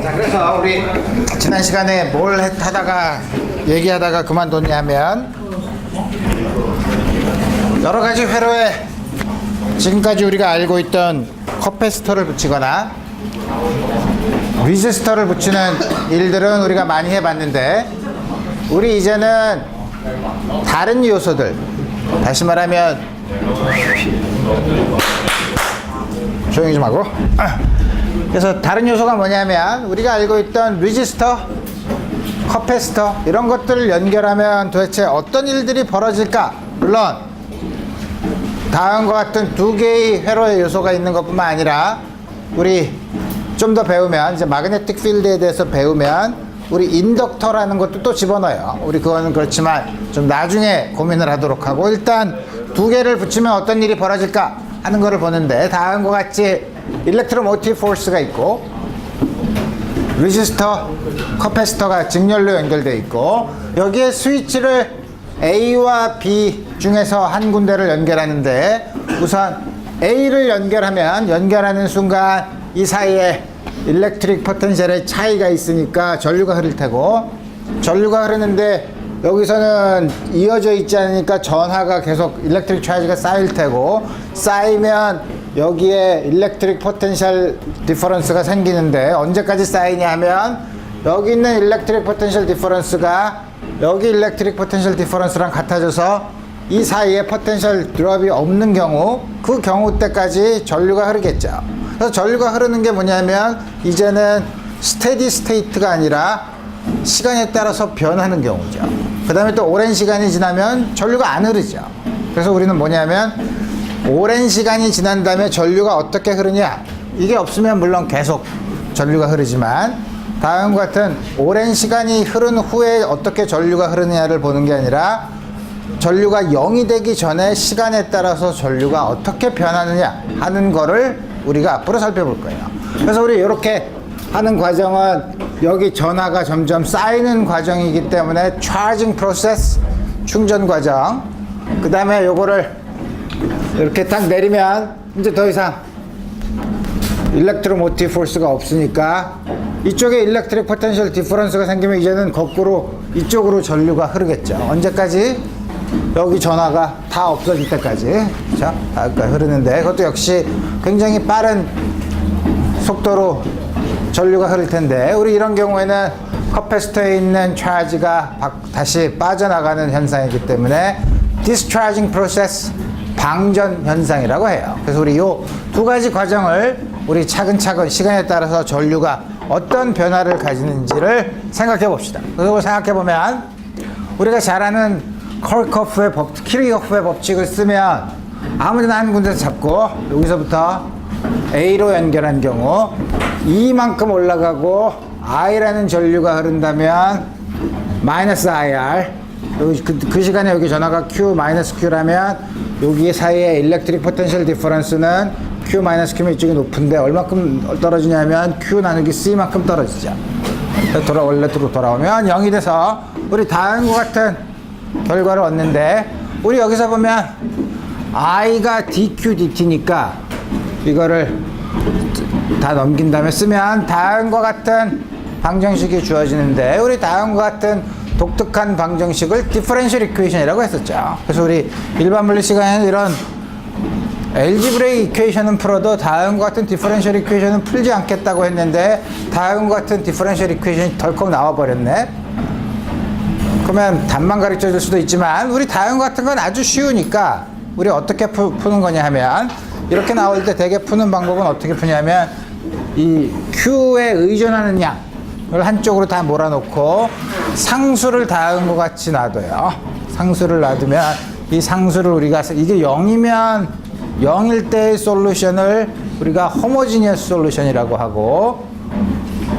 자, 그래서 우리 지난 시간에 뭘 하다가 얘기하다가 그만뒀냐면 여러 가지 회로에 지금까지 우리가 알고 있던 커패시터를 붙이거나 리지스터를 붙이는 일들은 우리가 많이 해봤는데, 우리 이제는 다른 요소들, 다시 말하면 조용히 좀 하고, 그래서 다른 요소가 뭐냐면 우리가 알고 있던 리지스터, 커패시터 이런 것들을 연결하면 도대체 어떤 일들이 벌어질까. 물론 다음과 같은 두 개의 회로의 요소가 있는 것뿐만 아니라 우리 좀 더 배우면, 이제 마그네틱 필드에 대해서 배우면 우리 인덕터라는 것도 또 집어넣어요. 우리 그거는 그렇지만 좀 나중에 고민을 하도록 하고, 일단 두 개를 붙이면 어떤 일이 벌어질까 하는 거를 보는데, 다음과 같이 일렉트로모티브 포스가 있고 레지스터, 커패시터가 직렬로 연결되어 있고, 여기에 스위치를 A와 B 중에서 한 군데를 연결하는데, 우선 A를 연결하는 순간 이 사이에 일렉트릭 포텐셜의 차이가 있으니까 전류가 흐를 테고, 전류가 흐르는데 여기서는 이어져 있지 않으니까 전하가 계속 일렉트릭 차지가 쌓일 테고, 쌓이면 여기에 일렉트릭 포텐셜 디퍼런스가 생기는데, 언제까지 쌓이냐 하면 여기 있는 일렉트릭 포텐셜 디퍼런스가 여기 일렉트릭 포텐셜 디퍼런스랑 같아져서 이 사이에 포텐셜 드롭이 없는 경우, 그 경우 때까지 전류가 흐르겠죠. 그래서 전류가 흐르는 게 뭐냐면 이제는 스테디 스테이트가 아니라 시간에 따라서 변하는 경우죠. 그 다음에 또 오랜 시간이 지나면 전류가 안 흐르죠. 그래서 우리는 뭐냐면 오랜 시간이 지난 다음에 전류가 어떻게 흐르냐, 이게 없으면 물론 계속 전류가 흐르지만, 다음과 같은 오랜 시간이 흐른 후에 어떻게 전류가 흐르느냐를 보는 게 아니라 전류가 0이 되기 전에 시간에 따라서 전류가 어떻게 변하느냐 하는 거를 우리가 앞으로 살펴볼 거예요. 그래서 우리 이렇게 하는 과정은 여기 전하가 점점 쌓이는 과정이기 때문에 차징 프로세스, 충전 과정, 그 다음에 요거를 이렇게 딱 내리면 이제 더 이상 일렉트로모티브 포스가 없으니까 이쪽에 일렉트릭 포텐셜 디퍼런스가 생기면 이제는 거꾸로 이쪽으로 전류가 흐르겠죠. 언제까지? 여기 전하가 다 없어질 때까지. 자, 다까지 흐르는데, 그것도 역시 굉장히 빠른 속도로 전류가 흐를 텐데, 우리 이런 경우에는 커패시터에 있는 차지가 다시 빠져나가는 현상이기 때문에 discharging process, 방전 현상이라고 해요. 그래서 우리 요 두 가지 과정을 우리 차근차근 시간에 따라서 전류가 어떤 변화를 가지는지를 생각해 봅시다. 그걸 생각해 보면 우리가 잘 아는 키르호프의 법칙을 쓰면 아무데나 한 군데서 잡고 여기서부터 A로 연결한 경우 E만큼 올라가고 I라는 전류가 흐른다면 마이너스 IR, 그 시간에 여기 전하가 Q 마이너스 Q라면 여기 사이에 일렉트릭 포텐셜 디퍼런스는 Q 마이너스 Q면 이쪽이 높은데 얼마큼 떨어지냐면 Q 나누기 C만큼 떨어지죠. 원래로 돌아오면 0이 돼서 우리 다음과 같은 결과를 얻는데, 우리 여기서 보면 I가 DQ DT니까 이거를 다 넘긴 다음에 쓰면 다음과 같은 방정식이 주어지는데, 우리 다음과 같은 독특한 방정식을 디퍼런셜 이퀘이션이라고 했었죠. 그래서 우리 일반 물리 시간에는 이런 엘지브레이크 이퀘이션은 풀어도 다음과 같은 디퍼런셜 이퀘이션은 풀지 않겠다고 했는데, 다음과 같은 디퍼런셜 이퀘이션이 덜컥 나와버렸네. 그러면 답만 가르쳐 줄 수도 있지만, 우리 다음 같은 건 아주 쉬우니까 우리 어떻게 푸는 거냐 하면, 이렇게 나올 때 대개 푸는 방법은 어떻게 푸냐면 이 Q에 의존하는 양을 한쪽으로 다 몰아놓고 상수를 다음과 같이 놔둬요. 상수를 놔두면 이 상수를 우리가, 이게 0이면 0일 때의 솔루션을 우리가 호모지니어스 솔루션이라고 하고,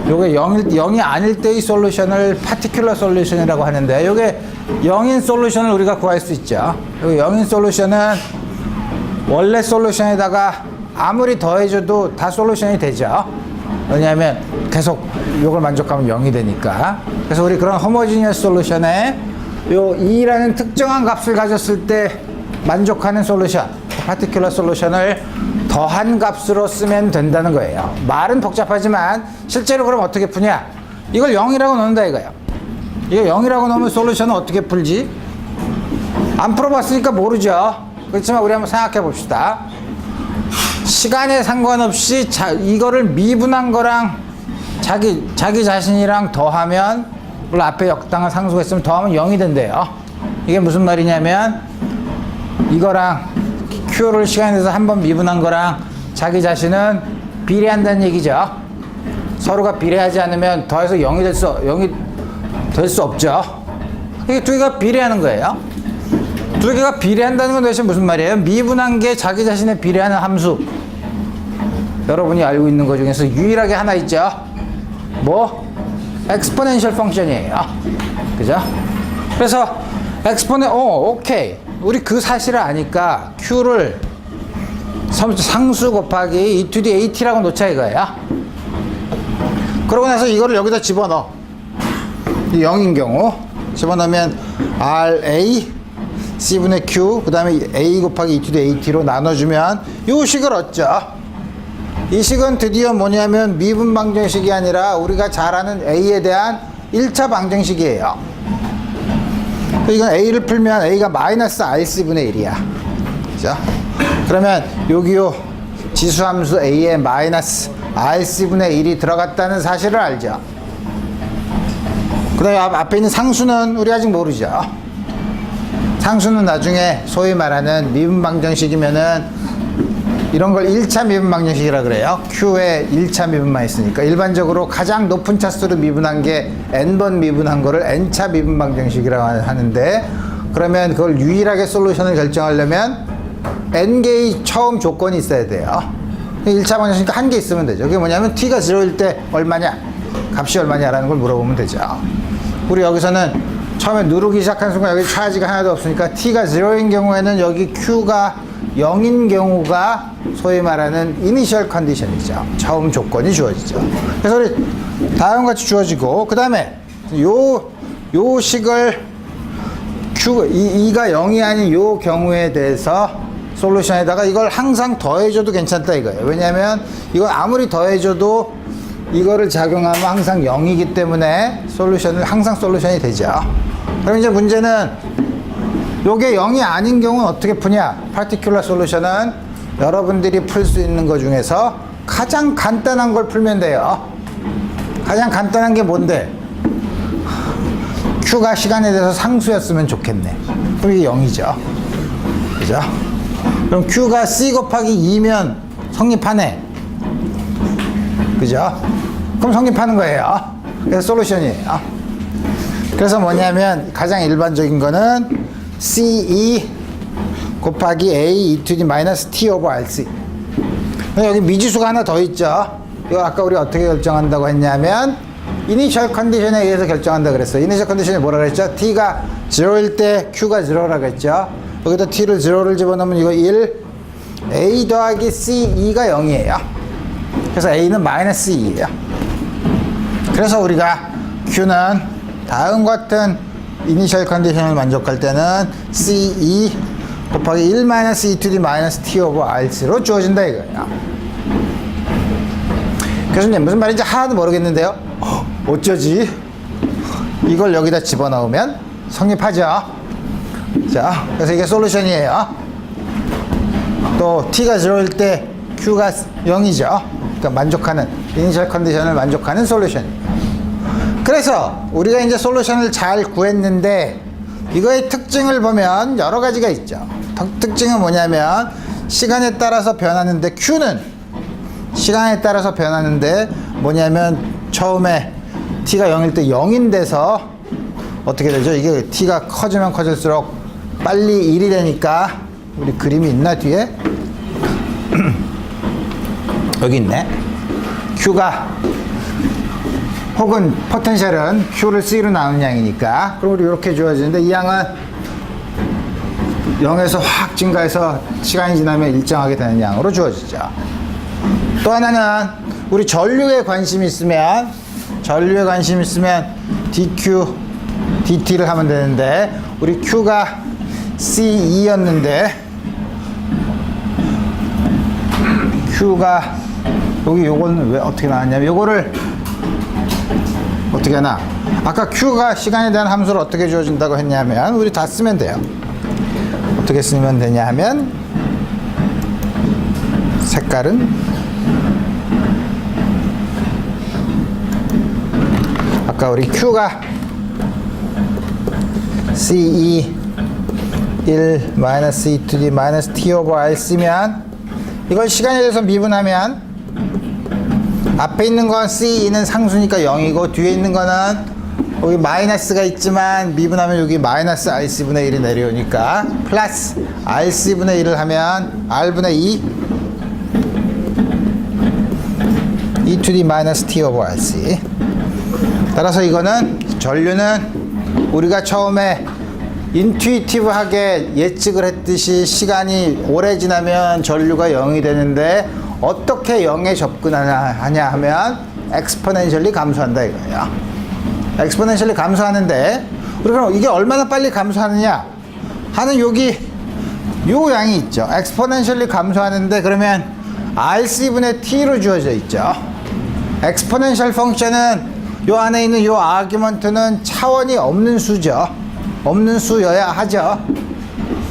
요게 0이 아닐 때의 솔루션을 파티큘러 솔루션이라고 하는데, 요게 0인 솔루션을 우리가 구할 수 있죠. 요 0인 솔루션은 원래 솔루션에다가 아무리 더해줘도 다 솔루션이 되죠. 왜냐하면 계속 요걸 만족하면 0이 되니까. 그래서 우리 그런 호모지니어스 솔루션에 요 E라는 특정한 값을 가졌을 때 만족하는 솔루션, 파티큘러 솔루션을 더한 값으로 쓰면 된다는 거예요. 말은 복잡하지만 실제로 그럼 어떻게 푸냐? 이걸 0이라고 넣는다 이거예요. 이거 0이라고 넣으면 솔루션은 어떻게 풀지? 안 풀어봤으니까 모르죠. 그렇지만 우리 한번 생각해 봅시다. 시간에 상관없이 이거를 미분한 거랑 자기 자신이랑 더하면, 물론 앞에 역당한 상수가 있으면 더하면 0이 된대요. 이게 무슨 말이냐면 이거랑 Q를 시간에 대해서 한번 미분한 거랑 자기 자신은 비례한다는 얘기죠. 서로가 비례하지 않으면 더해서 0이 될 수 없죠. 이게 두 개가 비례하는 거예요. 두 개가 비례한다는 건 도대체 무슨 말이에요? 미분한 게 자기 자신에 비례하는 함수. 여러분이 알고 있는 것 중에서 유일하게 하나 있죠. 뭐? 엑스포넨셜 펑션이에요. 그죠? 그래서 오케이. 우리 그 사실을 아니까 Q를 상수 곱하기 e to the at라고 놓자 이거예요. 그러고 나서 이거를 여기다 집어넣어. 0인 경우 집어넣으면 RA C분의 Q 그 다음에 A 곱하기 e to the at로 나눠주면 이 식을 얻죠. 이 식은 드디어 뭐냐면 미분 방정식이 아니라 우리가 잘 아는 A에 대한 1차 방정식이에요. 이건 A를 풀면 A가 마이너스 RC분의 1이야. 그죠? 그러면 여기요 지수함수 A에 마이너스 RC분의 1이 들어갔다는 사실을 알죠. 그 다음에 앞에 있는 상수는 우리 아직 모르죠. 상수는 나중에 소위 말하는 미분 방정식이면은 이런 걸 1차 미분 방정식이라 그래요. Q에 1차 미분만 있으니까. 일반적으로 가장 높은 차수로 미분한 게 n번 미분한 거를 n차 미분 방정식이라고 하는데, 그러면 그걸 유일하게 솔루션을 결정하려면 n개의 처음 조건이 있어야 돼요. 1차 방정식이니까 한 개 있으면 되죠. 그게 뭐냐면 t가 0일 때 얼마냐? 값이 얼마냐라는 걸 물어보면 되죠. 우리 여기서는 처음에 누르기 시작한 순간 여기 차지가 하나도 없으니까 t가 0인 경우에는 여기 q가 0인 경우가 소위 말하는 이니셜 컨디션이죠. 처음 조건이 주어지죠. 그래서 우리 다음과 같이 주어지고, 그 다음에 요 식을 E가 0이 아닌 요 경우에 대해서 솔루션에다가 이걸 항상 더해줘도 괜찮다 이거예요. 왜냐면 이건 아무리 더해줘도 이거를 작용하면 항상 0이기 때문에 항상 솔루션이 되죠. 그럼 이제 문제는 요게 0이 아닌 경우는 어떻게 푸냐? 파티큘러 솔루션은 여러분들이 풀 수 있는 것 중에서 가장 간단한 걸 풀면 돼요. 가장 간단한 게 뭔데? Q가 시간에 대해서 상수였으면 좋겠네. 그럼 이게 0이죠. 그죠? 그럼 Q가 C 곱하기 2면 성립하네. 그죠? 그럼 성립하는 거예요. 그래서 솔루션이에요. 그래서 뭐냐면 가장 일반적인 거는 CE 곱하기 A e to the minus T over RC. 여기 미지수가 하나 더 있죠. 이거 아까 우리 어떻게 결정한다고 했냐면 이니셜 컨디션에 의해서 결정한다 그랬어요. 이니셜 컨디션이 뭐라 그랬죠? T가 0일 때 Q가 0라고 했죠. 여기다 T를 0를 집어넣으면 이거 1, A 더하기 CE가 0이에요. 그래서 A는 마이너스 2예요. 그래서 우리가 Q는 다음과 같은 이니셜 컨디션을 만족할 때는 CE 곱하기 1 마이너스 E to the 마이너스 T over RC로 주어진다 이거예요. 교수님 무슨 말인지 하나도 모르겠는데요. 어쩌지? 이걸 여기다 집어넣으면 성립하죠. 자, 그래서 이게 솔루션이에요. 또 T가 0일 때 Q가 0이죠. 그러니까 만족하는 이니셜 컨디션을 만족하는 솔루션이에요. 그래서 우리가 이제 솔루션을 잘 구했는데 이거의 특징을 보면 여러 가지가 있죠. 특징은 뭐냐면 시간에 따라서 변하는데 Q는 시간에 따라서 변하는데 뭐냐면 처음에 T가 0일 때 0인 데서 어떻게 되죠? 이게 T가 커지면 커질수록 빨리 1이 되니까 우리 그림이 있나 뒤에? 여기 있네. Q가 혹은 포텐셜은 Q를 C로 나눈 양이니까 그럼 우리 이렇게 주어지는데 이 양은 0에서 확 증가해서 시간이 지나면 일정하게 되는 양으로 주어지죠. 또 하나는 우리 전류에 관심이 있으면 dQ, dt를 하면 되는데 우리 Q가 C2였는데 Q가 여기 요거는 왜 어떻게 나왔냐면 요거를 어떻게 하나 아까 Q가 시간에 대한 함수를 어떻게 주어진다고 했냐면 우리 다 쓰면 돼요. 어떻게 쓰면 되냐 하면 색깔은 아까 우리 Q가 CE 1 마이너스 E to the 마이너스 T 오버 RC면 이걸 시간에 대해서 미분하면 앞에 있는 건 CE는 상수니까 0이고 뒤에 있는 거는 여기 마이너스가 있지만 미분하면 여기 마이너스 RC분의 1이 내려오니까 플러스 RC분의 1을 하면 R분의 2 E to the 마이너스 T 오버 RC. 따라서 이거는 전류는 우리가 처음에 인투이티브하게 예측을 했듯이 시간이 오래 지나면 전류가 0이 되는데 어떻게 0에 접근하냐 하면 엑스포넨셜리 감소한다 이거예요. 엑스포넨셜리 감소하는데 우리 그럼 이게 얼마나 빨리 감소하느냐 하는 여기 요 양이 있죠. 엑스포넨셜리 감소하는데 그러면 RC분의 T로 주어져 있죠. 엑스포넨셜 펑션은 요 안에 있는 요 아규먼트는 차원이 없는 수죠. 없는 수여야 하죠.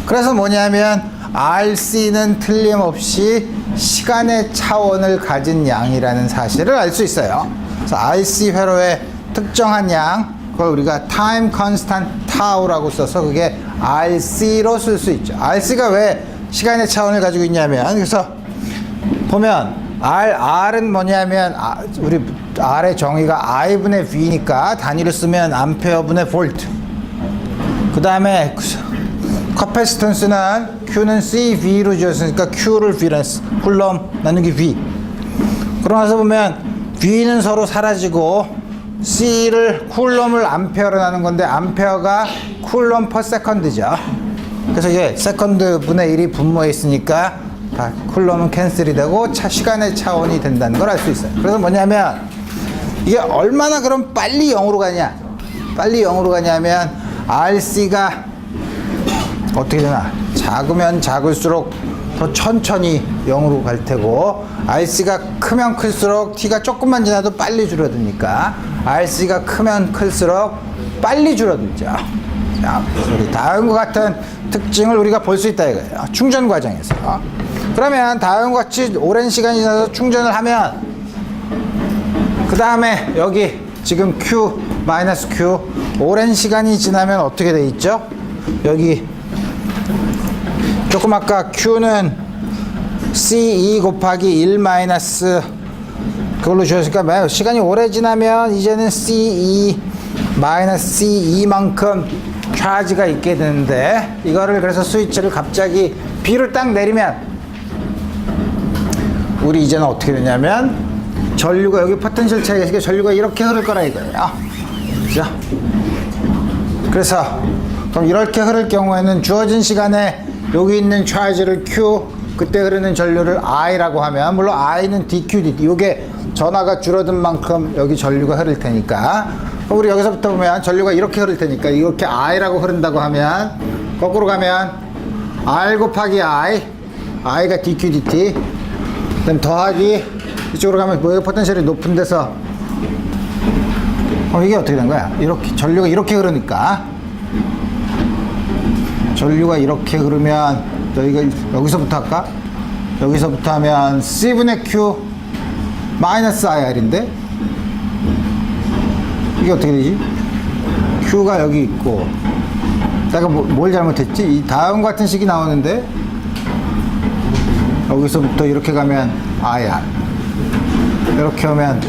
그래서 뭐냐면 RC는 틀림없이 시간의 차원을 가진 양이라는 사실을 알 수 있어요. 그래서 RC 회로의 특정한 양, 그걸 우리가 time constant tau라고 써서 그게 RC로 쓸 수 있죠. RC가 왜 시간의 차원을 가지고 있냐면, 그래서 보면 R은 뭐냐면 우리 R의 정의가 I분의 V니까 단위를 쓰면 암페어분의 볼트. 그 다음에 커패시턴스는 Q는 CV로 주었으니까 Q를 V로 쿨럼 나누기 V. 그러고 나서 보면 V는 서로 사라지고 C를 쿨럼을 암페어로 나눈 건데 암페어가 쿨럼 퍼 세컨드죠. 그래서 이게 세컨드 분의 1이 분모에 있으니까 다 쿨럼은 캔슬이 되고 시간의 차원이 된다는 걸 알 수 있어요. 그래서 뭐냐면 이게 얼마나 그럼 빨리 0으로 가냐, 빨리 0으로 가냐면 RC가 어떻게 되나, 작으면 작을수록 더 천천히 0으로 갈 테고 RC가 크면 클수록 T가 조금만 지나도 빨리 줄어드니까 RC가 크면 클수록 빨리 줄어들죠. 자, 우리 다음과 같은 특징을 우리가 볼 수 있다 이거예요. 충전 과정에서. 그러면 다음과 같이 오랜 시간이 지나서 충전을 하면 그 다음에 여기 지금 Q 마이너스 Q 오랜 시간이 지나면 어떻게 돼 있죠? 여기 조금 아까 Q는 CE 곱하기 1 마이너스 그걸로 주었으니까 시간이 오래 지나면 이제는 CE 마이너스 CE만큼 차지가 있게 되는데 이거를 그래서 스위치를 갑자기 B를 딱 내리면 우리 이제는 어떻게 되냐면 전류가 여기 포텐셜 차이가 있으니까 전류가 이렇게 흐를 거라 이거예요. 그죠? 그래서 그럼 이렇게 흐를 경우에는 주어진 시간에 여기 있는 차지를 Q 그때 흐르는 전류를 I라고 하면 물론 I는 DQ, DT 이게 전하가 줄어든 만큼 여기 전류가 흐를 테니까 우리 여기서부터 보면 전류가 이렇게 흐를 테니까 이렇게 I라고 흐른다고 하면 거꾸로 가면 R 곱하기 I가 DQ, DT 그다음 더하기 이쪽으로 가면 뭐 포텐셜이 높은 데서 이게 어떻게 된 거야? 이렇게 전류가 이렇게 흐르니까 전류가 이렇게 흐르면 여기서부터 할까? 여기서부터 하면 C분의 Q 마이너스 IR인데 이게 어떻게 되지? Q가 여기 있고 내가 뭘 잘못했지? 이 다음과 같은 식이 나오는데 여기서부터 이렇게 가면 IR 이렇게 오면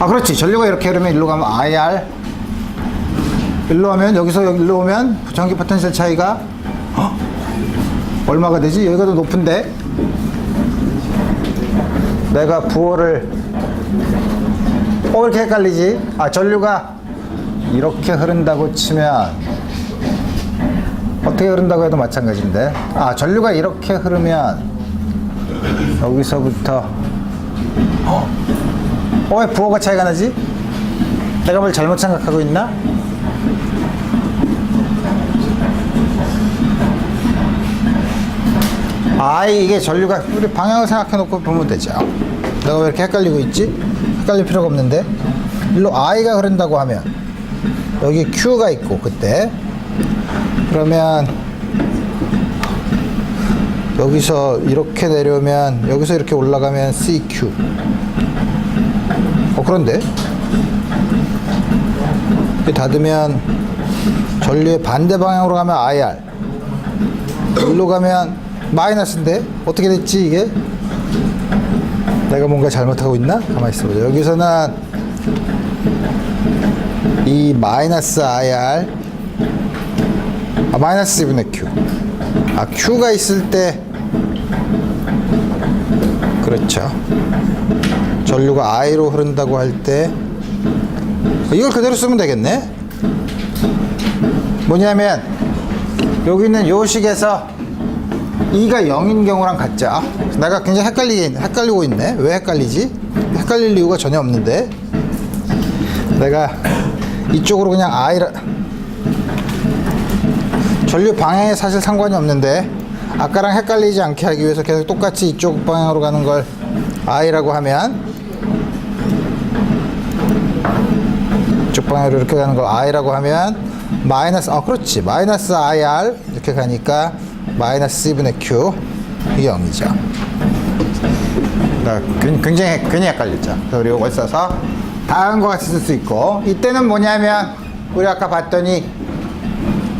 그렇지 전류가 이렇게 흐르면 일로 가면 IR 일로 오면 여기서 일로 오면 전기 포텐셜 차이가 얼마가 되지? 여기가 더 높은데 내가 부호를 왜 이렇게 헷갈리지? 전류가 이렇게 흐른다고 치면 어떻게 흐른다고 해도 마찬가지인데 전류가 이렇게 흐르면 여기서부터 왜 부호가 차이가 나지? 내가 뭘 잘못 생각하고 있나? I 이게 전류가 우리 방향을 생각해 놓고 보면 되죠. 내가 왜 이렇게 헷갈리고 있지? 헷갈릴 필요가 없는데 일로 I가 흐른다고 하면 여기 Q가 있고 그때 그러면 여기서 이렇게 내려오면 여기서 이렇게 올라가면 CQ 그런데 닫으면 전류의 반대 방향으로 가면 IR 일로 가면 마이너스인데 어떻게 됐지 이게? 내가 뭔가 잘못하고 있나? 가만히 있어보자. 여기서는 이 마이너스 IR 마이너스 2분의 Q Q가 있을 때 그렇죠. 전류가 I로 흐른다고 할 때 이걸 그대로 쓰면 되겠네. 뭐냐면 여기 있는 요 식에서 E가 0인 경우랑 같죠. 내가 굉장히 헷갈리고 있네. 왜 헷갈리지? 헷갈릴 이유가 전혀 없는데 내가 이쪽으로 그냥 I라 전류 방향에 사실 상관이 없는데 아까랑 헷갈리지 않게 하기 위해서 계속 똑같이 이쪽 방향으로 가는 걸 I라고 하면 이쪽 방향으로 이렇게 가는 걸 I라고 하면 마이너스 그렇지 마이너스 IR 이렇게 가니까 마이너스 2분의 Q 이게 0이죠. 굉장히 괜히 헷갈렸죠. 그래서 우리 이걸 써서 다음과 같이 쓸 수 있고 이때는 뭐냐면 우리 아까 봤더니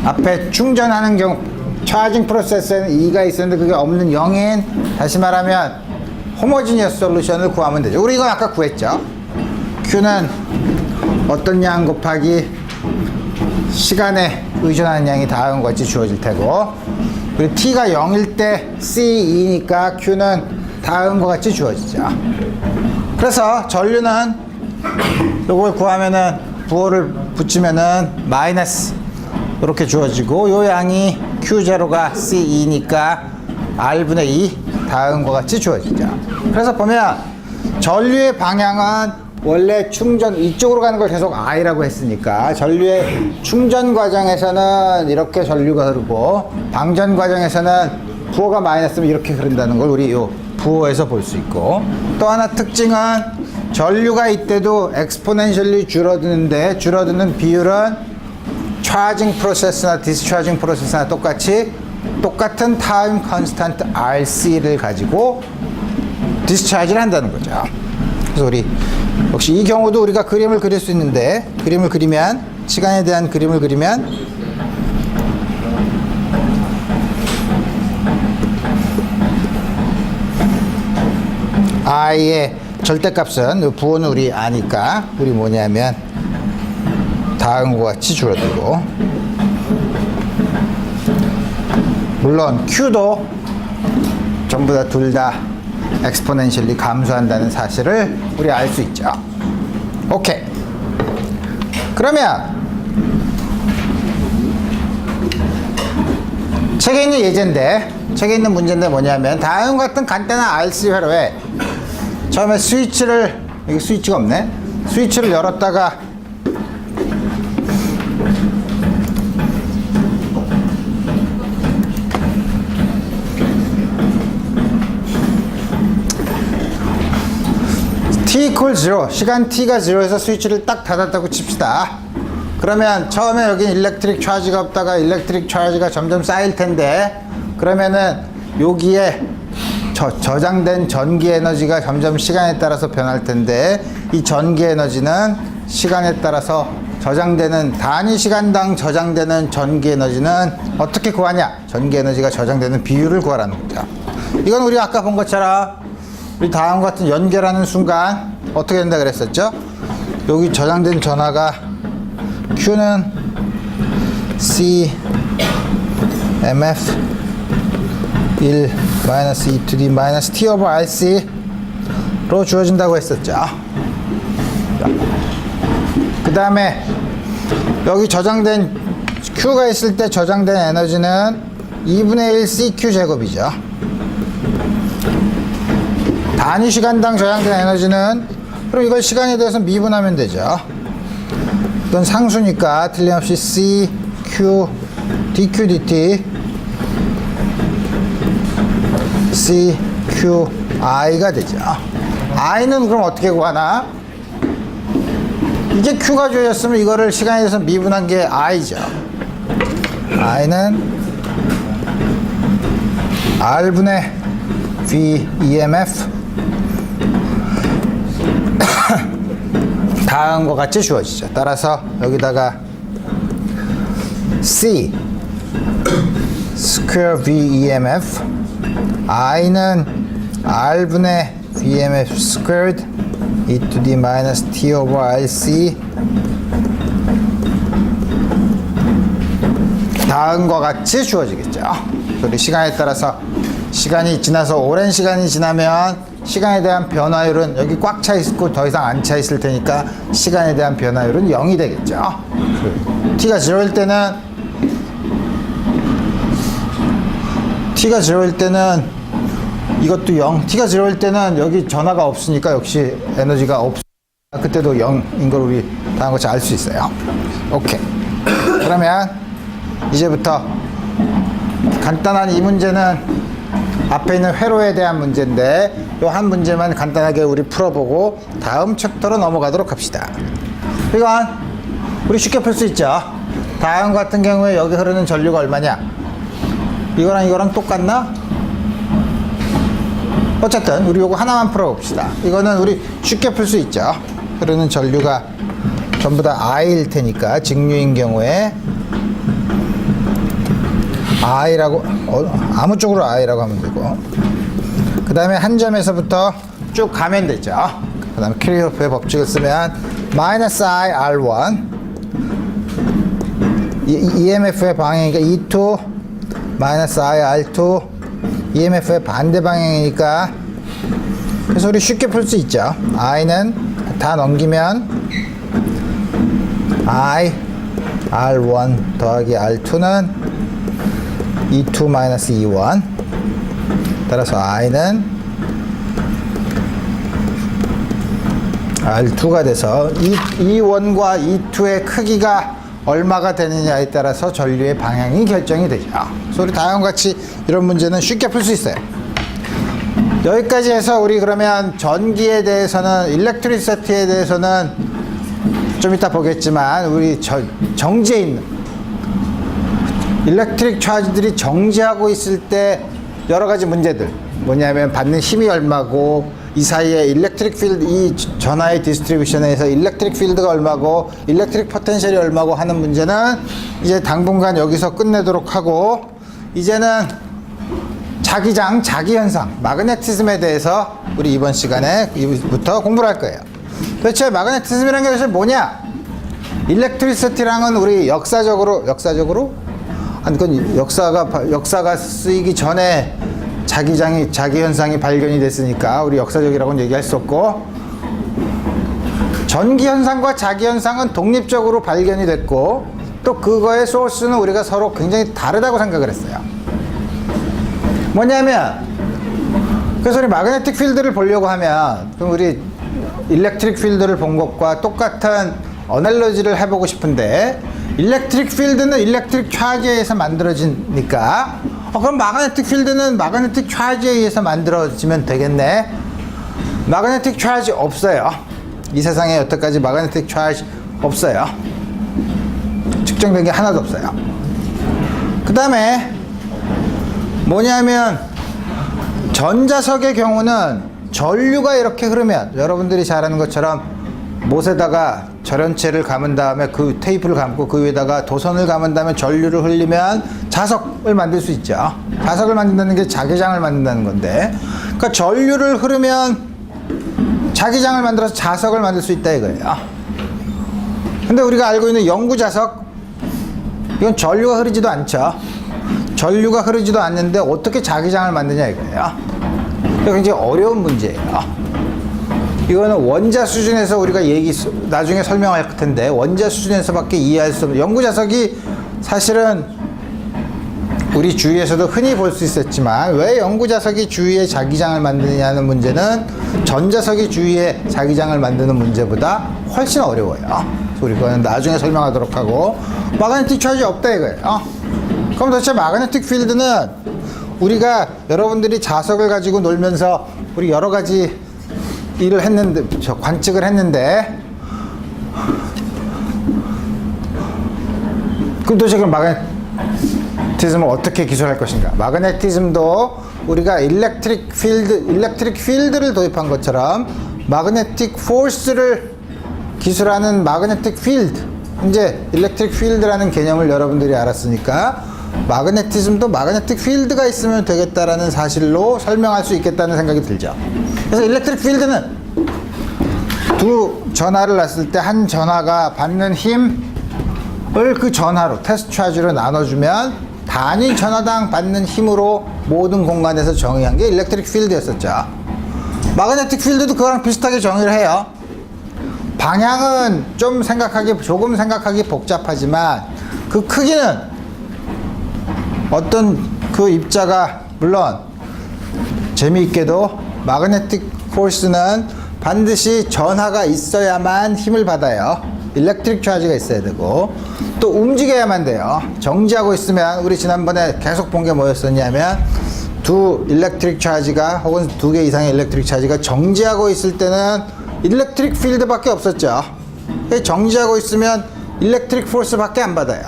앞에 충전하는 경우 차징 프로세스에는 2가 있었는데 그게 없는 0인 다시 말하면 호모지니어스 솔루션을 구하면 되죠. 우리 이건 아까 구했죠. Q는 어떤 양 곱하기 시간에 의존하는 양이 다음과 같이 주어질 테고 그리고 T가 0일 때 C2니까 Q는 다음과 같이 주어지죠. 그래서 전류는 요걸 구하면은 부호를 붙이면은 마이너스 이렇게 주어지고 요 양이 Q0가 C2니까 R분의 2 다음과 같이 주어지죠. 그래서 보면 전류의 방향은 원래 충전 이쪽으로 가는 걸 계속 I라고 했으니까 전류의 충전 과정에서는 이렇게 전류가 흐르고 방전 과정에서는 부호가 마이너스면 이렇게 흐른다는 걸 우리 요 부호에서 볼 수 있고 또 하나 특징은 전류가 이때도 엑스포넨셜리 줄어드는데 줄어드는 비율은 차징 프로세스나 디스차징 프로세스나 똑같은 타임 컨스탄트 RC를 가지고 디스차지를 한다는 거죠. 그래서 우리 역시 이 경우도 우리가 그림을 그릴 수 있는데 그림을 그리면 시간에 대한 그림을 그리면 I의 절대값은 부호는 우리 아니까 우리 뭐냐면 다음과 같이 줄어들고 물론 Q도 전부 다 둘 다 엑스포넨셜리 감소한다는 사실을 우리 알 수 있죠. 오케이. 그러면 책에 있는 예제인데 책에 있는 문제인데 뭐냐면 다음 같은 간단한 RC 회로에 처음에 스위치를 여기 스위치가 없네. 스위치를 열었다가 t equals 0 시간 t가 0에서 스위치를 딱 닫았다고 칩시다. 그러면 처음에 여기 일렉트릭 차지가 없다가 일렉트릭 차지가 점점 쌓일 텐데 그러면은 여기에 저장된 전기 에너지가 점점 시간에 따라서 변할 텐데 이 전기 에너지는 시간에 따라서 저장되는 단위 시간당 저장되는 전기 에너지는 어떻게 구하냐? 전기 에너지가 저장되는 비율을 구하라는 거죠. 이건 우리 아까 본 것처럼 우리 다음과 같은 연결하는 순간 어떻게 된다 그랬었죠? 여기 저장된 전하가 Q는 C MF 1 마이너스 2 to the 마이너스 T over RC로 주어진다고 했었죠. 그 다음에 여기 저장된 Q가 있을 때 저장된 에너지는 2분의 1 CQ 제곱이죠. 단위 시간당 저장된 에너지는 그럼 이걸 시간에 대해서 미분하면 되죠. 이건 상수니까 틀림없이 C, Q, DQ, DT CQI가 되죠. I는 그럼 어떻게 구하나? 이게 Q가 주어졌으면 이거를 시간에 대해서 미분한 게 I죠. I는 R분의 V EMF 다음과 같이 주어지죠. 따라서 여기다가 C square V EMF I는 R분의 VMF squared e to the minus T over RC 다음과 같이 주어지겠죠. 우리 시간에 따라서 시간이 지나서 오랜 시간이 지나면 시간에 대한 변화율은 여기 꽉 차 있고 더 이상 안 차 있을 테니까 시간에 대한 변화율은 0이 되겠죠. T가 0일 때는 이것도 0. T가 0일 때는 여기 전하가 없으니까 역시 에너지가 그때도 0인 걸 우리 다음 같이 알 수 있어요. 오케이. 그러면 이제부터 간단한 이 문제는 앞에 있는 회로에 대한 문제인데 요 한 문제만 간단하게 우리 풀어보고 다음 챕터로 넘어가도록 합시다. 이건 우리 쉽게 풀 수 있죠. 다음 같은 경우에 여기 흐르는 전류가 얼마냐? 이거랑 똑같나? 어쨌든 우리 요거 하나만 풀어봅시다. 이거는 우리 쉽게 풀 수 있죠. 흐르는 전류가 전부 다 I일 테니까 직류인 경우에 I라고 아무 쪽으로 I라고 하면 되고 그 다음에 한 점에서부터 쭉 가면 되죠. 그 다음에 키르호프의 법칙을 쓰면 마이너스 I R1 EMF의 방향이니까 E2 마이너스 I R2 EMF의 반대 방향이니까 그래서 우리 쉽게 풀 수 있죠. I는 다 넘기면 I R1 더하기 R2는 E2 마이너스 E1 따라서 I는 R2가 돼서 E1과 E2의 크기가 얼마가 되느냐에 따라서 전류의 방향이 결정이 되죠. 그래서 우리 다음과 같이 이런 문제는 쉽게 풀 수 있어요. 여기까지 해서 우리 그러면 전기에 대해서는 일렉트리시티에 대해서는 좀 이따 보겠지만 우리 정지해 있는 일렉트릭 차지들이 정지하고 있을 때 여러 가지 문제들 뭐냐면 받는 힘이 얼마고 이 사이에 일렉트릭 필드 이 전하의 디스트리뷰션에서 일렉트릭 필드가 얼마고 일렉트릭 포텐셜이 얼마고 하는 문제는 이제 당분간 여기서 끝내도록 하고 이제는 자기장, 자기현상, 마그네티즘에 대해서 우리 이번 시간에부터 공부를 할 거예요. 도대체 마그네티즘이라는 게 도대체 뭐냐? 일렉트리시티랑은 우리 역사적으로 아니 그건 역사가 쓰이기 전에 자기현상이 발견이 됐으니까 우리 역사적이라고는 얘기할 수 없고 전기현상과 자기현상은 독립적으로 발견이 됐고 또 그거의 소스는 우리가 서로 굉장히 다르다고 생각을 했어요. 뭐냐면 그래서 우리 마그네틱 필드를 보려고 하면 그럼 우리 일렉트릭 필드를 본 것과 똑같은 어널로지를 해보고 싶은데 일렉트릭 필드는 일렉트릭 차지에 의해서 만들어지니까 그럼 마그네틱 필드는 마그네틱 차지에 의해서 만들어지면 되겠네. 마그네틱 차지 없어요. 이 세상에 여태까지 마그네틱 차지 없어요. 측정된 게 하나도 없어요. 그 다음에 뭐냐면 전자석의 경우는 전류가 이렇게 흐르면 여러분들이 잘 아는 것처럼 못에다가 절연체를 감은 다음에 그 테이프를 감고 그 위에다가 도선을 감은 다음에 전류를 흘리면 자석을 만들 수 있죠. 자석을 만든다는 게 자기장을 만든다는 건데 그러니까 전류를 흐르면 자기장을 만들어서 자석을 만들 수 있다 이거예요. 근데 우리가 알고 있는 영구자석 이건 전류가 흐르지도 않죠. 전류가 흐르지도 않는데 어떻게 자기장을 만드냐 이거예요. 이거 굉장히 어려운 문제예요. 이거는 원자 수준에서 우리가 나중에 설명할 텐데 원자 수준에서밖에 이해할 수 없는 영구자석이 사실은 우리 주위에서도 흔히 볼 수 있었지만 왜 영구자석이 주위에 자기장을 만드느냐는 문제는 전자석이 주위에 자기장을 만드는 문제보다 훨씬 어려워요. 그래서 우리 그거는 나중에 설명하도록 하고 마그네틱 차지 없다 이거예요. 그럼 도대체 마그네틱 필드는 우리가 여러분들이 자석을 가지고 놀면서 우리 여러 가지 일을 했는데, 관측을 했는데, 그럼 도대체 그럼 마그네티즘을 어떻게 기술할 것인가? 마그네티즘도 우리가 일렉트릭 필드를 도입한 것처럼 마그네틱 포스를 기술하는 마그네틱 필드, 이제 일렉트릭 필드라는 개념을 여러분들이 알았으니까 마그네티즘도 마그네틱 필드가 있으면 되겠다라는 사실로 설명할 수 있겠다는 생각이 들죠. 그래서 일렉트릭 필드는 두 전하를 놨을 때 한 전하가 받는 힘을 그 전하로 테스트 차지로 나눠주면 단위 전하당 받는 힘으로 모든 공간에서 정의한 게 일렉트릭 필드였었죠. 마그네틱 필드도 그거랑 비슷하게 정의를 해요. 방향은 조금 생각하기 복잡하지만 그 크기는 어떤 그 입자가, 물론 재미있게도 마그네틱 포스는 반드시 전하가 있어야만 힘을 받아요. 일렉트릭 차지가 있어야 되고 또 움직여야만 돼요. 정지하고 있으면, 우리 지난번에 계속 본 게 뭐였었냐면, 두 일렉트릭 차지가 혹은 두 개 이상의 일렉트릭 차지가 정지하고 있을 때는 일렉트릭 필드밖에 없었죠. 정지하고 있으면 일렉트릭 포스밖에 안 받아요.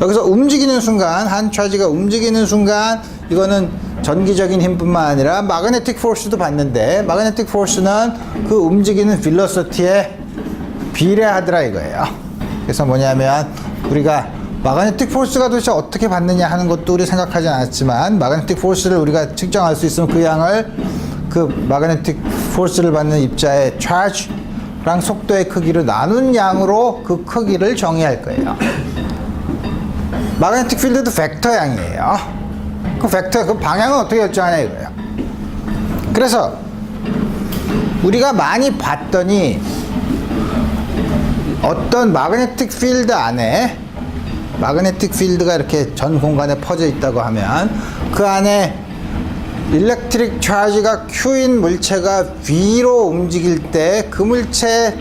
여기서 움직이는 순간, 한 차지가 움직이는 순간 이거는 전기적인 힘뿐만 아니라 마그네틱 포스도 받는데, 마그네틱 포스는 그 움직이는 빌러시티에 비례하더라 이거예요. 그래서 뭐냐면, 우리가 마그네틱 포스가 도대체 어떻게 받느냐 하는 것도 우리 생각하지 않았지만, 마그네틱 포스를 우리가 측정할 수 있으면 그 양을 그 마그네틱 포스를 받는 입자의 차지랑 속도의 크기를 나눈 양으로 그 크기를 정의할 거예요. 마그네틱 필드도 벡터 양이에요. 그 벡터, 그 방향은 어떻게 결정하냐 이거예요. 그래서 우리가 많이 봤더니 어떤 마그네틱 필드 안에, 마그네틱 필드가 이렇게 전 공간에 퍼져 있다고 하면 그 안에 일렉트릭 차지가 Q인 물체가 V로 움직일 때 그 물체에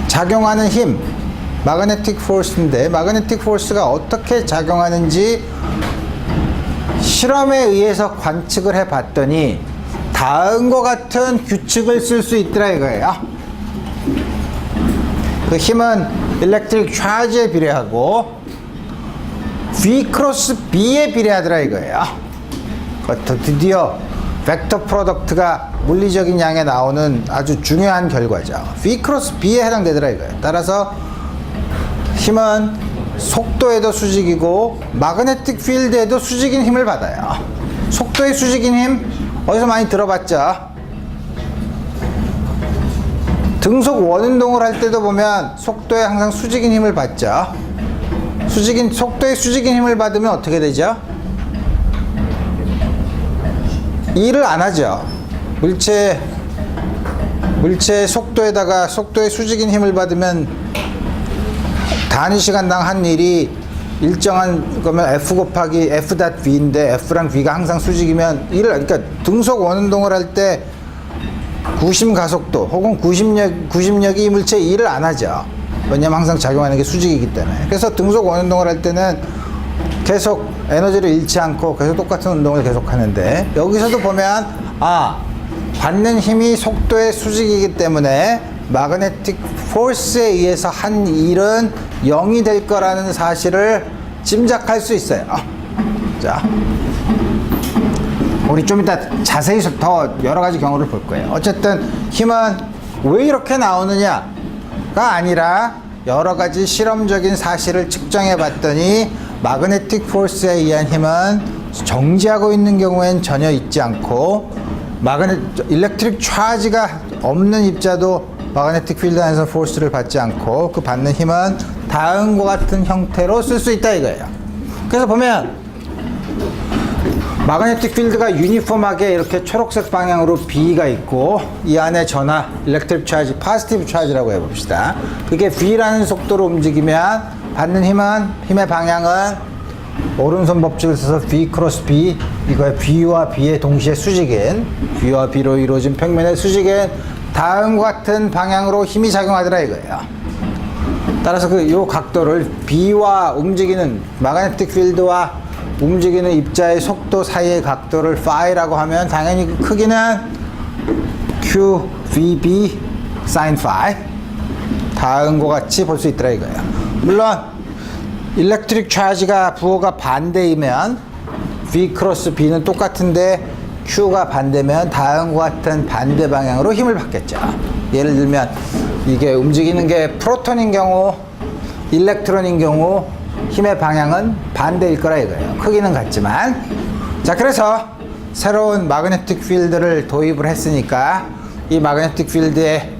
작용하는 힘, 마그네틱 포스인데, 마그네틱 포스가 어떻게 작용하는지 실험에 의해서 관측을 해 봤더니 다음과 같은 규칙을 쓸 수 있더라 이거예요. 그 힘은 일렉트릭 차지에 비례하고 V 크로스 B에 비례하더라 이거예요. 드디어 벡터 프로덕트가 물리적인 양에 나오는 아주 중요한 결과죠. V 크로스 B에 해당되더라 이거예요. 따라서 힘은 속도에도 수직이고 마그네틱 필드에도 수직인 힘을 받아요. 속도의 수직인 힘 어디서 많이 들어봤죠? 등속 원운동을 할 때도 보면 속도에 항상 수직인 힘을 받죠. 속도에 수직인 힘을 받으면 어떻게 되죠? 일을 안 하죠. 물체의 속도에다가 속도의 수직인 힘을 받으면 단위 시간당 한 일이 일정한 거면 F 곱하기 F.V인데 F랑 V가 항상 수직이면 그러니까 등속 원운동을 할 때 구심 가속도 혹은 구심력이 이 물체의 일을 안 하죠. 왜냐면 항상 작용하는 게 수직이기 때문에. 그래서 등속 원운동을 할 때는 계속 에너지를 잃지 않고 계속 똑같은 운동을 계속 하는데, 여기서도 보면 받는 힘이 속도의 수직이기 때문에 마그네틱 포스에 의해서 한 일은 0이 될 거라는 사실을 짐작할 수 있어요. 자, 우리 좀 이따 자세히 더 여러 가지 경우를 볼 거예요. 어쨌든 힘은 왜 이렇게 나오느냐가 아니라 여러 가지 실험적인 사실을 측정해 봤더니 마그네틱 포스에 의한 힘은 정지하고 있는 경우엔 전혀 있지 않고, 일렉트릭 차지가 없는 입자도 마그네틱 필드 안에서 포스를 받지 않고 그 받는 힘은 다음과 같은 형태로 쓸 수 있다 이거예요. 그래서 보면 마그네틱 필드가 유니폼하게 이렇게 초록색 방향으로 B가 있고, 이 안에 전하, 일렉트릭 차지, 파지티브 차지라고 해봅시다. 그게 V라는 속도로 움직이면 받는 힘의 방향은 오른손 법칙을 써서 V 크로스 B, 이거의 B와 B의 동시에 수직인, B와 B로 이루어진 평면의 수직인 다음과 같은 방향으로 힘이 작용하더라 이거예요. 따라서 요 각도를 B와 움직이는 마그네틱 필드와 움직이는 입자의 속도 사이의 각도를 phi라고 하면 당연히 그 크기는 QVB sin phi 다음과 같이 볼 수 있더라 이거예요. 물론 일렉트릭 차지가 부호가 반대이면 V 크로스 B는 똑같은데 Q가 반대면 다음과 같은 반대 방향으로 힘을 받겠죠. 예를 들면 이게 움직이는 게 프로톤인 경우 일렉트론인 경우 힘의 방향은 반대일 거라 이거예요. 크기는 같지만. 자, 그래서 새로운 마그네틱 필드를 도입을 했으니까 이 마그네틱 필드의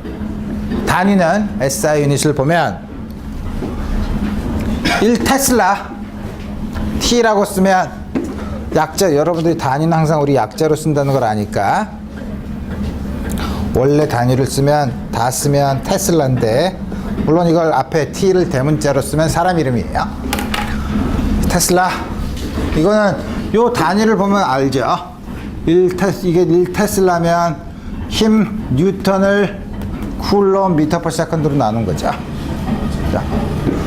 단위는 SI 유닛을 보면 1테슬라 T라고 쓰면 약자, 여러분들이 단위는 항상 우리 약자로 쓴다는 걸 아니까 원래 단위를 쓰면 다 쓰면 테슬라인데 물론 이걸 앞에 T를 대문자로 쓰면 사람 이름이에요. 테슬라. 이거는 요 단위를 보면 알죠. 이게 1테슬라면 힘 뉴턴을 쿨롬 미터 퍼 세컨드로 나눈 거죠. 자,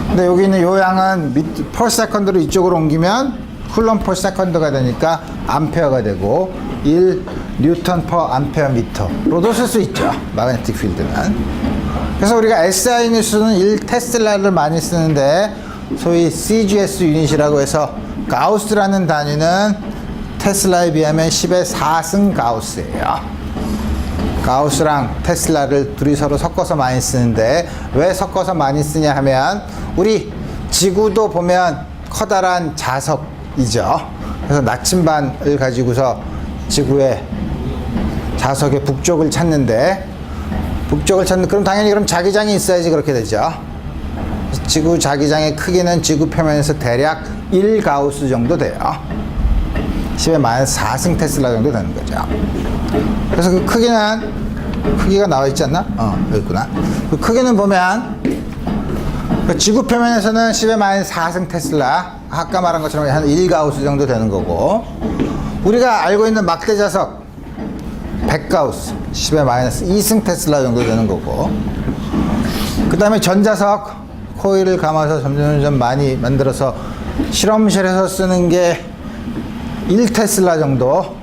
근데 여기 있는 요 양은 퍼 세컨드로 이쪽으로 옮기면 쿨롬 퍼 세컨드가 되니까 암페어가 되고 1 뉴턴 퍼 암페어 미터로도 쓸 수 있죠. 마그네틱 필드는. 그래서 우리가 SI 유닛은 1테슬라를 많이 쓰는데 소위 CGS 유닛이라고 해서 가우스라는 단위는 테슬라에 비하면 10의 4승 가우스예요. 가우스랑 테슬라를 둘이 서로 섞어서 많이 쓰는데 왜 섞어서 많이 쓰냐 하면 우리 지구도 보면 커다란 자석이죠. 그래서 나침반을 가지고서 지구의 자석의 북쪽을 찾는데 그럼 당연히 그럼 자기장이 있어야지 그렇게 되죠. 지구 자기장의 크기는 지구 표면에서 대략 1가우스 정도 돼요. 10의 마이너스 4승 테슬라 정도 되는 거죠. 그래서 그 크기가 나와 있지 않나? 여기 있구나. 그 크기는 보면 그 지구 표면에서는 10의 마이너스 4승 테슬라, 아까 말한 것처럼 한 1가우스 정도 되는 거고, 우리가 알고 있는 막대 자석 100가우스, 10의 마이너스 2승 테슬라 정도 되는 거고, 그 다음에 전자석 코일을 감아서 점점 많이 만들어서 실험실에서 쓰는 게 1테슬라 정도.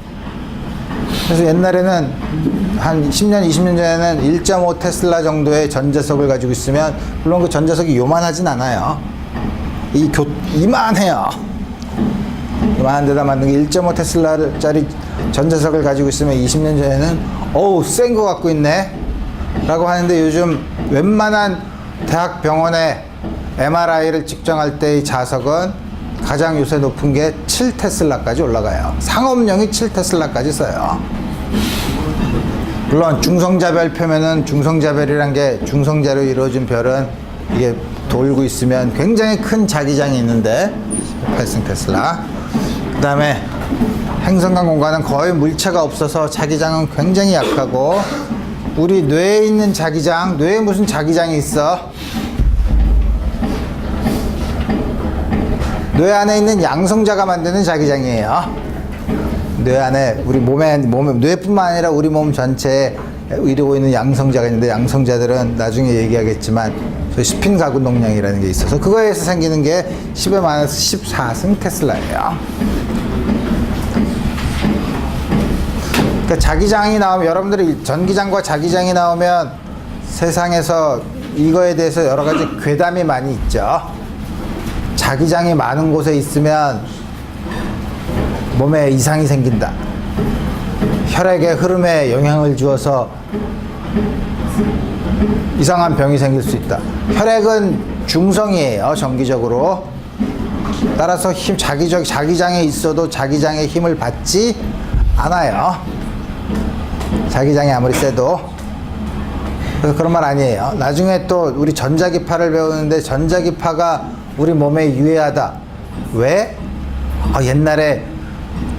그래서 옛날에는 한 10년, 20년 전에는 1.5테슬라 정도의 전자석을 가지고 있으면, 물론 그 전자석이 요만하진 않아요. 이만해요. 이만한 데다 만든 게 1.5테슬라짜리 전자석을 가지고 있으면 20년 전에는 어우, 센 거 갖고 있네 라고 하는데, 요즘 웬만한 대학 병원에 MRI를 측정할 때의 자석은 가장 요새 높은 게 7테슬라까지 올라가요. 상업용이 7테슬라까지 써요. 물론 중성자별 표면은, 중성자별이란 게 중성자로 이루어진 별은 이게 돌고 있으면 굉장히 큰 자기장이 있는데 8승 테슬라. 그 다음에 행성간 공간은 거의 물체가 없어서 자기장은 굉장히 약하고, 우리 뇌에 있는 자기장, 뇌에 무슨 자기장이 있어? 뇌 안에 있는 양성자가 만드는 자기장이에요. 뇌 안에 우리 몸에 뇌뿐만 아니라 우리 몸 전체에 이루고 있는 양성자가 있는데, 양성자들은 나중에 얘기하겠지만 스핀 가구 동량이라는 게 있어서 그거에 의해서 생기는 게 10의 마이너스 14승 테슬라예요. 그러니까 자기장이 나오면, 여러분들이 전기장과 자기장이 나오면 세상에서 이거에 대해서 여러 가지 괴담이 많이 있죠. 자기장이 많은 곳에 있으면 몸에 이상이 생긴다. 혈액의 흐름에 영향을 주어서 이상한 병이 생길 수 있다. 혈액은 중성이에요, 정기적으로. 따라서 자기장에 있어도 자기장의 힘을 받지 않아요. 자기장이 아무리 세도. 그래서 그런 말 아니에요. 나중에 또 우리 전자기파를 배우는데, 전자기파가 우리 몸에 유해하다. 왜? 옛날에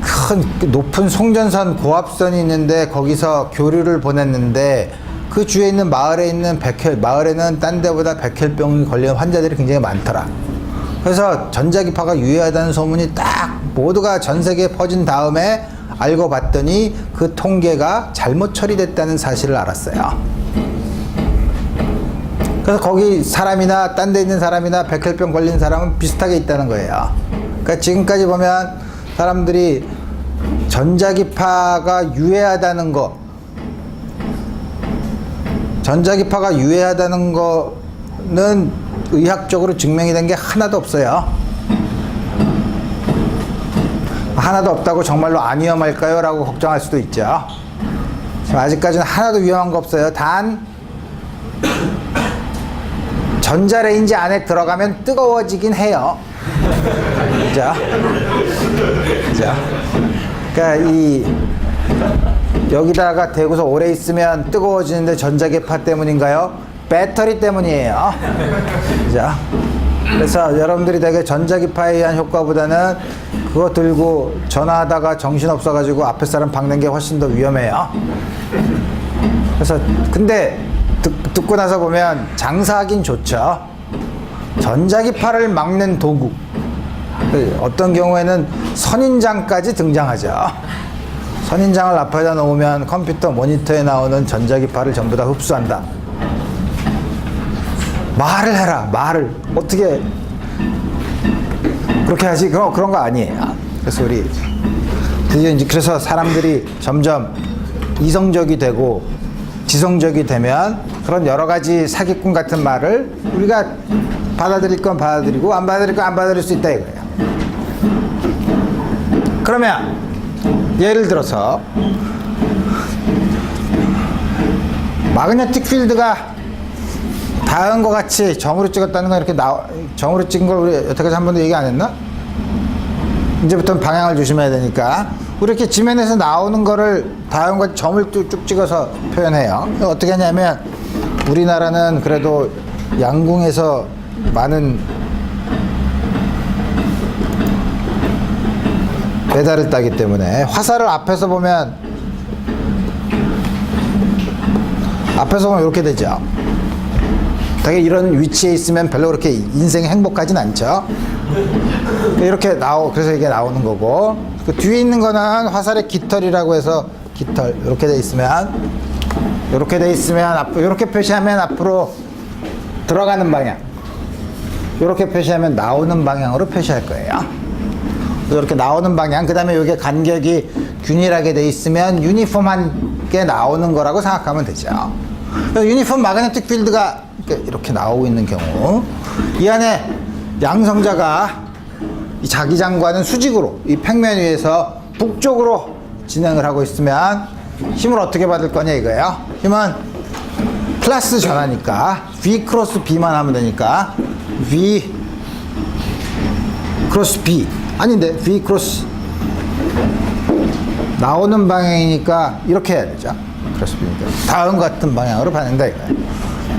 큰 높은 송전선 고압선이 있는데 거기서 교류를 보냈는데 그 주위에 있는 마을에 있는 마을에는 딴 데보다 백혈병이 걸리는 환자들이 굉장히 많더라. 그래서 전자기파가 유해하다는 소문이 딱 모두가 전 세계에 퍼진 다음에 알고 봤더니 그 통계가 잘못 처리됐다는 사실을 알았어요. 그래서 거기 사람이나 딴 데 있는 사람이나 백혈병 걸린 사람은 비슷하게 있다는 거예요. 그러니까 지금까지 보면 사람들이 전자기파가 유해하다는 거, 전자기파가 유해하다는 거는 의학적으로 증명이 된 게 하나도 없어요. 하나도 없다고 정말로 안 위험할까요? 라고 걱정할 수도 있죠. 지금 아직까지는 하나도 위험한 거 없어요. 단 전자레인지 안에 들어가면 뜨거워지긴 해요. 그죠? 그죠? 그러니까 여기다가 대고서 오래 있으면 뜨거워지는데 전자기파 때문인가요? 배터리 때문이에요. 그죠? 그래서 여러분들이 되게 전자기파에 의한 효과보다는 그거 들고 전화하다가 정신없어가지고 앞에 사람 박는 게 훨씬 더 위험해요. 그래서 근데 듣고 나서 보면 장사하긴 좋죠. 전자기파를 막는 도구, 어떤 경우에는 선인장까지 등장하죠. 선인장을 앞에다 놓으면 컴퓨터 모니터에 나오는 전자기파를 전부 다 흡수한다. 말을 해라. 말을 어떻게 그렇게 하지? 그런 거 아니에요. 그래서 그래서 사람들이 점점 이성적이 되고 지성적이 되면 그런 여러 가지 사기꾼 같은 말을 우리가 받아들일 건 받아들이고 안 받아들일 건 안 받아들일 수 있다 이거예요. 그러면 예를 들어서 마그네틱 필드가 다음과 같이 점으로 찍었다는 건 이렇게 점으로 찍은 걸 우리 여태까지 한 번도 얘기 안 했나? 이제부터는 방향을 조심해야 되니까 우리 이렇게 지면에서 나오는 거를 다음과 점을 쭉 찍어서 표현해요. 어떻게 하냐면 우리나라는 그래도 양궁에서 많은 메달을 따기 때문에 화살을 앞에서 보면 이렇게 되죠. 되게 이런 위치에 있으면 별로 그렇게 인생이 행복하진 않죠. 이렇게 그래서 이게 나오는 거고, 그 뒤에 있는 거는 화살의 깃털이라고 해서 깃털 이렇게 돼 있으면 이렇게 표시하면 앞으로 들어가는 방향, 이렇게 표시하면 나오는 방향으로 표시할 거예요. 이렇게 나오는 방향, 그 다음에 이게 간격이 균일하게 돼 있으면 유니폼하게 나오는 거라고 생각하면 되죠. 유니폼 마그네틱 필드가 이렇게 나오고 있는 경우, 이 안에 양성자가 이 자기장과는 수직으로 이 평면 위에서 북쪽으로 진행을 하고 있으면 힘을 어떻게 받을 거냐 이거예요. 힘은 클래스 전하니까 V 크로스 B만 하면 되니까 V 크로스 B 아닌데 V 크로스 나오는 방향이니까 이렇게 해야 되죠. 크로스 B니까 다음 같은 방향으로 받는다 이거예요.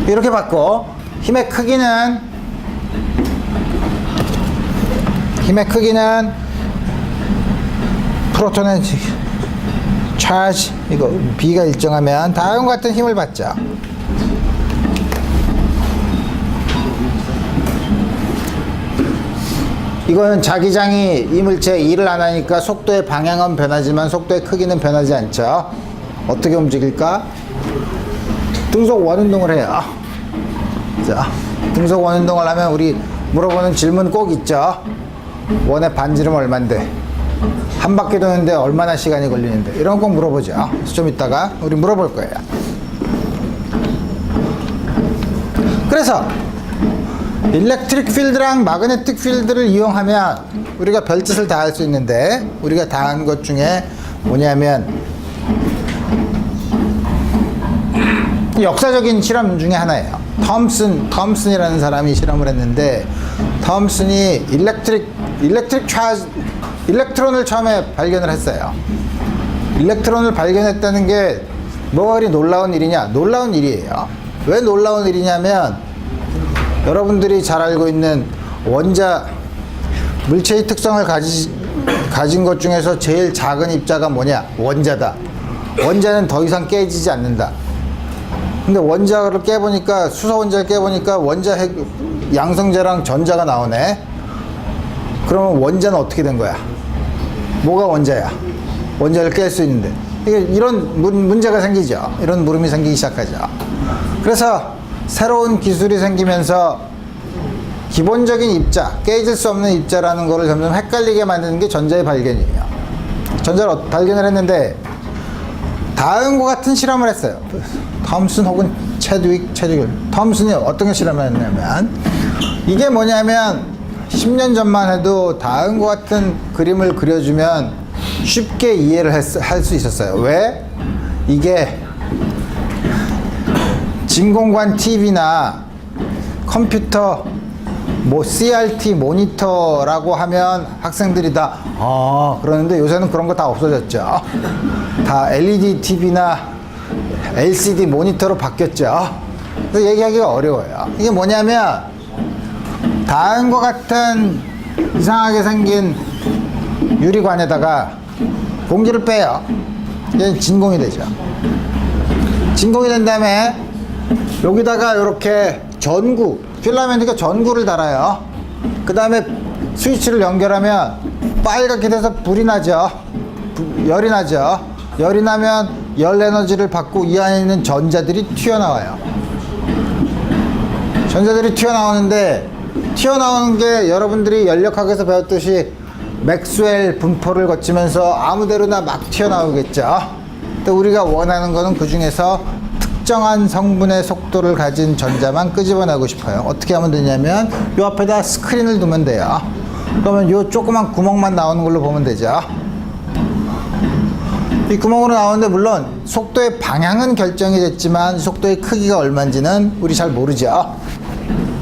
이렇게 받고 힘의 크기는 프로톤의 차지 이거 B가 일정하면 다음과 같은 힘을 받죠. 이거는 자기장이 이물체 일을 안 하니까 속도의 방향은 변하지만 속도의 크기는 변하지 않죠. 어떻게 움직일까? 등속 원운동을 해요. 자, 등속 원운동을 하면 우리 물어보는 질문 꼭 있죠. 원의 반지름 얼만데, 한 바퀴 도는데 얼마나 시간이 걸리는데, 이런 거 꼭 물어보죠. 좀 이따가 우리 물어볼 거예요. 그래서 일렉트릭 필드랑 마그네틱 필드를 이용하면 우리가 별짓을 다 할 수 있는데, 우리가 다 한 것 중에 뭐냐면 역사적인 실험 중에 하나예요. 톰슨이라는 사람이 실험을 했는데, 톰슨이 일렉트론을 처음에 발견을 했어요. 일렉트론을 발견했다는 게 뭐가 그리 놀라운 일이냐? 놀라운 일이에요. 왜 놀라운 일이냐면, 여러분들이 잘 알고 있는 물체의 특성을 가진 것 중에서 제일 작은 입자가 뭐냐? 원자다. 원자는 더 이상 깨지지 않는다. 근데 원자를 깨보니까, 수소 원자를 깨보니까 양성자랑 전자가 나오네. 그러면 원자는 어떻게 된 거야? 뭐가 원자야? 원자를 깰 수 있는데. 이런 문제가 생기죠. 이런 물음이 생기기 시작하죠. 그래서 새로운 기술이 생기면서 기본적인 입자, 깨질 수 없는 입자라는 거를 점점 헷갈리게 만드는 게 전자의 발견이에요. 전자를 발견을 했는데 다음과 같은 실험을 했어요. 톰슨 혹은 체드윅. 톰슨이 어떤 실험을 했냐면, 이게 뭐냐면 10년 전만 해도 다음과 같은 그림을 그려주면 쉽게 이해를 할 수 있었어요. 왜? 이게 진공관 TV나 컴퓨터 CRT 모니터라고 하면 학생들이 다 그러는데, 요새는 그런 거 다 없어졌죠. 다 LED TV나 LCD 모니터로 바뀌었죠. 그래서 얘기하기가 어려워요. 이게 뭐냐면 다음과 같은 이상하게 생긴 유리관에다가 공기를 빼요. 얘는 진공이 되죠. 진공이 된 다음에 여기다가 이렇게 필라멘트가 전구를 달아요. 그 다음에 스위치를 연결하면 빨갛게 돼서 불이 나죠. 열이 나죠. 열이 나면 열 에너지를 받고 이 안에 있는 전자들이 튀어나와요. 전자들이 튀어나오는데, 튀어나오는 게 여러분들이 연력학에서 배웠듯이 맥스웰 분포를 거치면서 아무데로나 막 튀어나오겠죠. 또 우리가 원하는 거는 그 중에서 특정한 성분의 속도를 가진 전자만 끄집어내고 싶어요. 어떻게 하면 되냐면 요 앞에다 스크린을 두면 돼요. 그러면 요 조그만 구멍만 나오는 걸로 보면 되죠. 이 구멍으로 나오는데 물론 속도의 방향은 결정이 됐지만 속도의 크기가 얼마인지는 우리 잘 모르죠.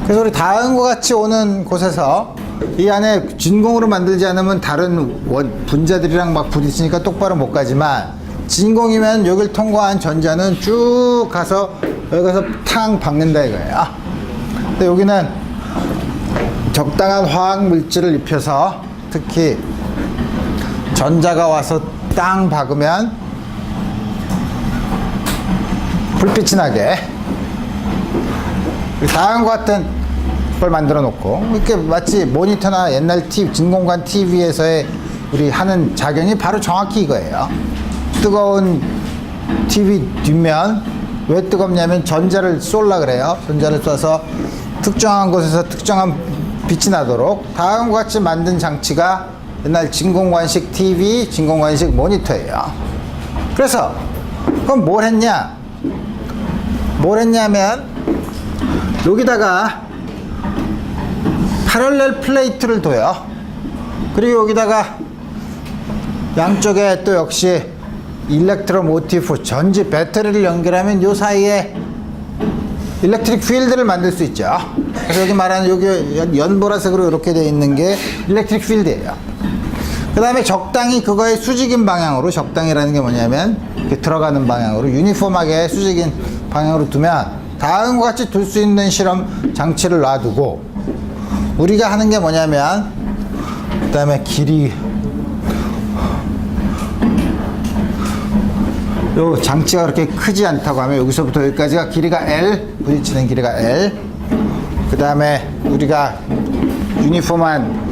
그래서 우리 다음과 같이 오는 곳에서 이 안에 진공으로 만들지 않으면 다른 분자들이랑 막 부딪히니까 똑바로 못 가지만, 진공이면 여길 통과한 전자는 쭉 가서 여기 가서 탕 박는다 이거예요. 근데 여기는 적당한 화학 물질을 입혀서, 특히 전자가 와서 땅 박으면 불빛이 나게 다음과 같은 걸 만들어 놓고, 이렇게 마치 모니터나 옛날 진공관 TV에서의 우리 하는 작용이 바로 정확히 이거예요. 뜨거운 TV 뒷면, 왜 뜨겁냐면 전자를 쏠라 그래요. 전자를 쏴서 특정한 곳에서 특정한 빛이 나도록 다음과 같이 만든 장치가 옛날 진공관식 TV, 진공관식 모니터예요. 그래서 그럼 뭘 했냐면 여기다가 패럴렐 플레이트를 둬요. 그리고 여기다가 양쪽에 또 역시 일렉트로 모티프, 전지 배터리를 연결하면 요 사이에 일렉트릭 필드를 만들 수 있죠. 그래서 여기 말하는 여기 연보라색으로 이렇게 되어 있는 게 일렉트릭 필드예요. 그 다음에 적당히 그거의 수직인 방향으로, 적당이라는 게 뭐냐면 이렇게 들어가는 방향으로 유니폼하게 수직인 방향으로 두면 다음과 같이 둘 수 있는 실험 장치를 놔두고, 우리가 하는 게 뭐냐면 그 다음에 길이, 요 장치가 그렇게 크지 않다고 하면 여기서부터 여기까지가 길이가 L, 부딪히는 길이가 L, 그 다음에 우리가 유니폼한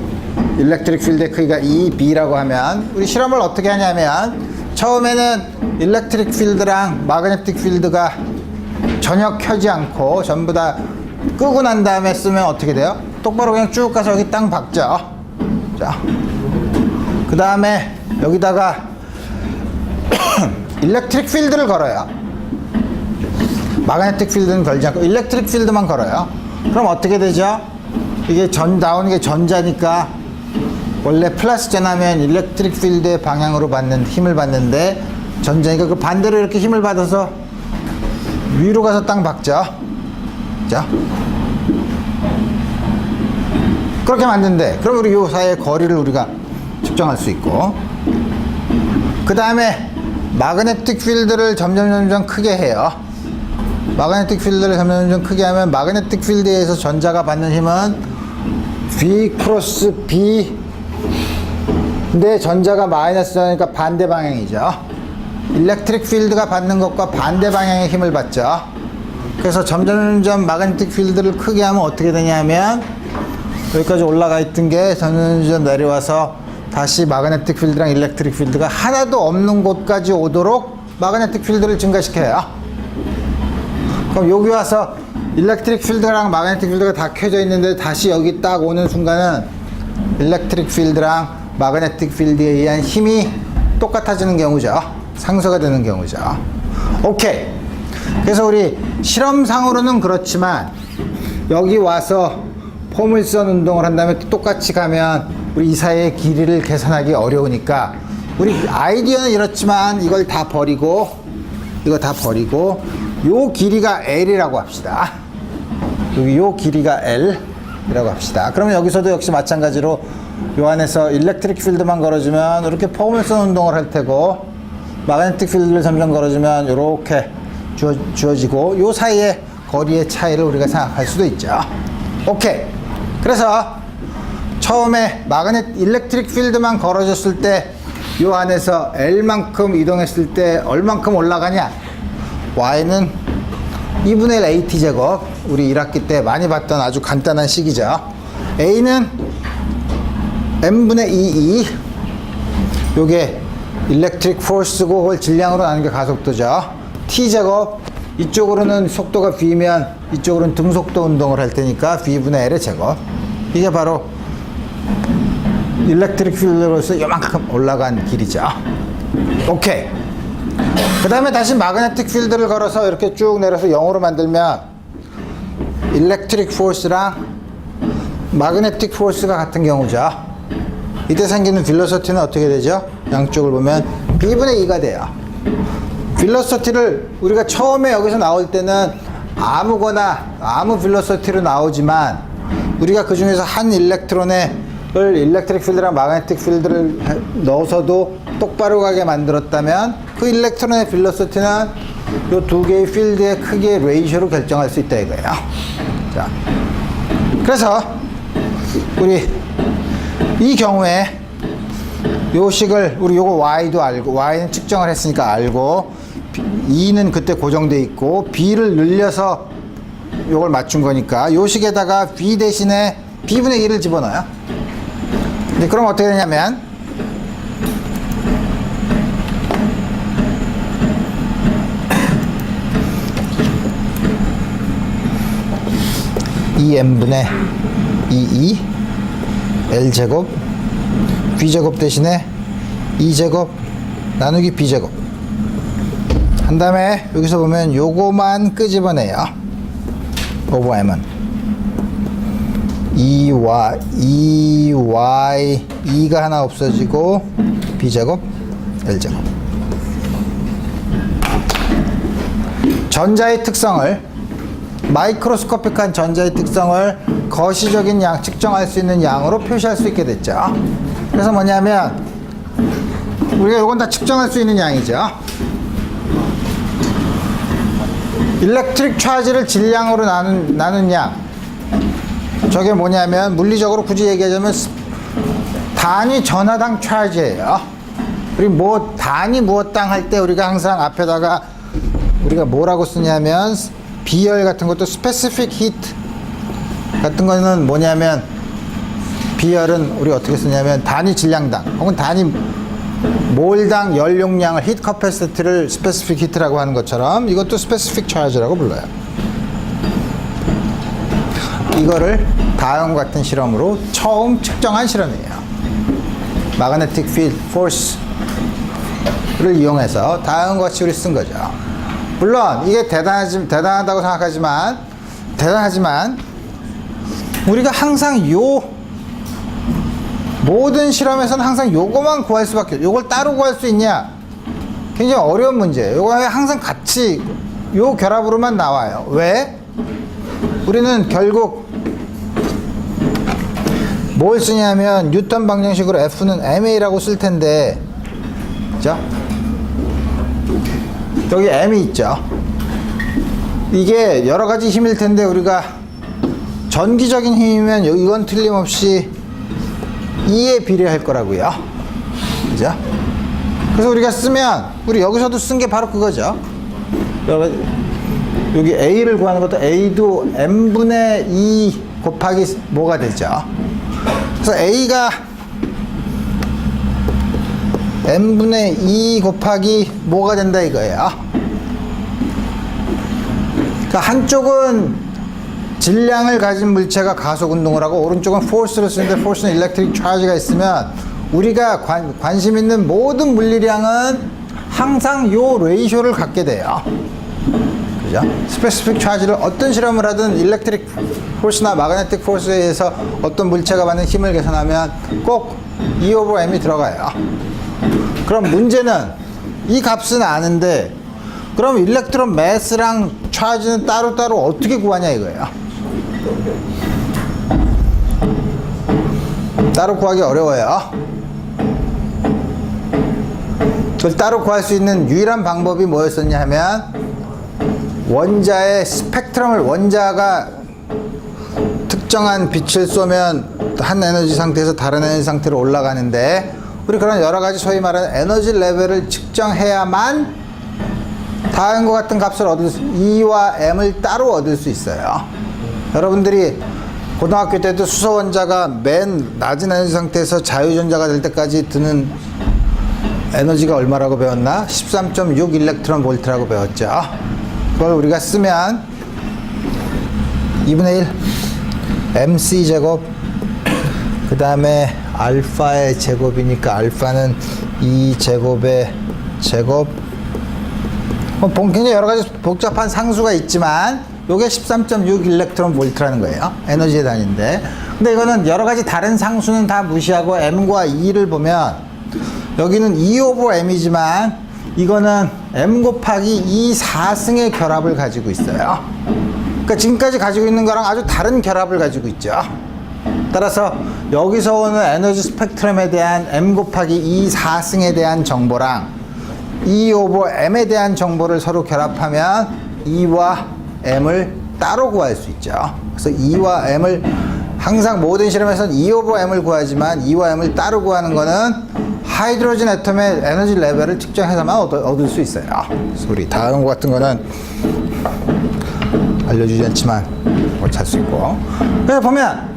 일렉트릭 필드의 크기가 E, B라고 하면 우리 실험을 어떻게 하냐면 처음에는 일렉트릭 필드랑 마그네틱 필드가 전혀 켜지 않고 전부 다 끄고 난 다음에 쓰면 어떻게 돼요? 똑바로 그냥 쭉 가서 여기 땅 박죠. 자, 그 다음에 여기다가 일렉트릭 필드를 걸어요. 마그네틱 필드는 걸지 않고 일렉트릭 필드만 걸어요. 그럼 어떻게 되죠? 이게 나오는 게 전자니까, 원래 플러스 전하면 일렉트릭 필드의 방향으로 힘을 받는데 전자니까 그 반대로 이렇게 힘을 받아서 위로 가서 땅 박죠. 자, 그렇게 만드는데, 그럼 우리 요 사이의 거리를 우리가 측정할 수 있고, 그 다음에 마그네틱 필드를 점점 크게 해요. 마그네틱 필드를 점점 크게 하면 마그네틱 필드에서 전자가 받는 힘은 V 크로스 B, 근데 전자가 마이너스니까 반대 방향이죠. 일렉트릭 필드가 받는 것과 반대 방향의 힘을 받죠. 그래서 점점 마그네틱 필드를 크게 하면 어떻게 되냐면 여기까지 올라가 있던 게 점점 내려와서 다시 마그네틱 필드랑 일렉트릭 필드가 하나도 없는 곳까지 오도록 마그네틱 필드를 증가시켜요. 그럼 여기 와서 일렉트릭 필드랑 마그네틱 필드가 다 켜져 있는데 다시 여기 딱 오는 순간은 일렉트릭 필드랑 마그네틱 필드에 의한 힘이 똑같아지는 경우죠. 상쇄가 되는 경우죠. 오케이. 그래서 우리 실험상으로는 그렇지만 여기 와서 포물선 운동을 한 다음에 똑같이 가면 우리 이 사이의 길이를 계산하기 어려우니까 우리 아이디어는 이렇지만 이걸 다 버리고 이거 다 버리고 요 길이가 L이라고 합시다. 여기 요 길이가 L이라고 합시다. 그러면 여기서도 역시 마찬가지로 요 안에서 일렉트릭 필드만 걸어주면 이렇게 포물선 운동을 할 테고 마그네틱 필드를 점점 걸어주면 이렇게 주어지고 요 사이의 거리의 차이를 우리가 생각할 수도 있죠. 오케이. 그래서 처음에 일렉트릭 필드만 걸어줬을 때 요 안에서 L만큼 이동했을 때 얼만큼 올라가냐? Y는 2분의 1 AT 제곱. 우리 1학기 때 많이 봤던 아주 간단한 식이죠. A는 M분의 2E. 요게 일렉트릭 포스고 그걸 질량으로 나눈 게 가속도죠. T 제곱. 이쪽으로는 속도가 V면 이쪽으로는 등속도 운동을 할 테니까 V분의 L의 제곱. 이게 바로 일렉트릭 필드로서 이만큼 올라간 길이죠. 오케이. 그 다음에 다시 마그네틱 필드를 걸어서 이렇게 쭉 내려서 0으로 만들면 일렉트릭 포스랑 마그네틱 포스가 같은 경우죠. 이때 생기는 빌로소티는 어떻게 되죠? 양쪽을 보면 B분의 2가 돼요. 빌로소티를 우리가 처음에 여기서 나올 때는 아무 빌로소티로 나오지만 우리가 그 중에서 한 일렉트릭 필드랑 마그네틱 필드를 넣어서도 똑바로 가게 만들었다면 그 일렉트론의 빌로소티는 이 두 개의 필드의 크기의 레이쇼로 결정할 수 있다 이거예요. 자, 그래서 우리 이 경우에 요 식을 우리 요거 y도 알고 y는 측정을 했으니까 알고 e는 그때 고정돼 있고 b를 늘려서 요걸 맞춘 거니까 요 식에다가 b 대신에 b분의 1을 집어넣어요. 근데 그럼 어떻게 되냐면 m분의 2e l제곱 b제곱 대신에 2제곱 나누기 b제곱 한 다음에 여기서 보면 요거만 끄집어내요. 오버 m은 2가 하나 없어지고 b제곱 l제곱. 전자의 특성을 마이크로스코픽한 전자의 특성을 거시적인 양 측정할 수 있는 양으로 표시할 수 있게 됐죠. 그래서 뭐냐면 우리가 이건 다 측정할 수 있는 양이죠. 일렉트릭 차지를 질량으로 나눈 양, 저게 뭐냐면 물리적으로 굳이 얘기하자면 단위 전하당 차지예요. 우리 뭐 단위 무엇당 할 때 우리가 항상 앞에다가 우리가 뭐라고 쓰냐면 비열 같은 것도 스페시픽 히트 같은 거는 뭐냐면 비열은 우리 어떻게 쓰냐면 단위 질량당 혹은 단위 몰당 연용량을 히트 커패시티를 스페시픽 히트라고 하는 것처럼 이것도 스페시픽 차지라고 불러요. 이거를 다음과 같은 실험으로 처음 측정한 실험이에요. 마그네틱 필드 포스를 이용해서 다음과 같이 우리 쓴 거죠. 물론 이게 대단하다고 대단하지만 우리가 항상 모든 실험에서는 항상 요거만 구할 수밖에, 요걸 따로 구할 수 있냐? 굉장히 어려운 문제예요. 요거 항상 같이 요 결합으로만 나와요. 왜? 우리는 결국 뭘 쓰냐면 뉴턴 방정식으로 F는 ma라고 쓸 텐데, 그죠? 여기 m이 있죠. 이게 여러 가지 힘일 텐데 우리가 전기적인 힘이면 이건 틀림없이 2에 비례할 거라고요. 그죠? 그래서 우리가 쓰면 우리 여기서도 쓴 게 바로 그거죠. 여기 A를 구하는 것도 A도 M분의 2 곱하기 뭐가 되죠. 그래서 A가 M분의 2 곱하기 뭐가 된다 이거예요. 그러니까 한쪽은 질량을 가진 물체가 가속 운동을 하고 오른쪽은 force를 쓰는데 force는 electric charge가 있으면 우리가 관심 있는 모든 물리량은 항상 요 레이쇼를 갖게 돼요. 그죠? 스페시픽 차지를 어떤 실험을 하든 일렉트릭 포스나 마그네틱 포스에 의해서 어떤 물체가 받는 힘을 계산하면 꼭 E over M이 들어가요. 그럼 문제는 이 값은 아는데 그럼 일렉트론 매스랑 차지는 따로따로 어떻게 구하냐 이거예요. 따로 구하기 어려워요. 그걸 따로 구할 수 있는 유일한 방법이 뭐였었냐 하면 원자의 스펙트럼을 원자가 특정한 빛을 쏘면 한 에너지 상태에서 다른 에너지 상태로 올라가는데 우리 그런 여러 가지 소위 말하는 에너지 레벨을 측정해야만 다음과 같은 값을 얻을 수, E와 M을 따로 얻을 수 있어요. 여러분들이 고등학교 때도 수소 원자가 맨 낮은 에너지 상태에서 자유전자가 될 때까지 드는 에너지가 얼마라고 배웠나? 13.6 일렉트론 볼트라고 배웠죠. 그걸 우리가 쓰면 2분의 1 MC 제곱 그 다음에 알파의 제곱이니까 알파는 2제곱의 제곱 굉장히 여러 가지 복잡한 상수가 있지만 요게 13.6 일렉트론 볼트라는 거예요. 에너지의 단위인데 근데 이거는 여러 가지 다른 상수는 다 무시하고 M과 E를 보면 여기는 E over M이지만 이거는 M 곱하기 E 4승의 결합을 가지고 있어요. 그러니까 지금까지 가지고 있는 거랑 아주 다른 결합을 가지고 있죠. 따라서 여기서 오는 에너지 스펙트럼에 대한 M 곱하기 E 4승에 대한 정보랑 E over M에 대한 정보를 서로 결합하면 E와 M을 따로 구할 수 있죠. 그래서 E와 M을 항상 모든 실험에서는 E over M을 구하지만 E와 M을 따로 구하는 거는 하이드로젠 애톰의 에너지 레벨을 측정해서만 얻을 수 있어요. 그래서 우리 다음 것 같은 거는 알려주지 않지만 뭐 찾을 수 있고. 그래서 보면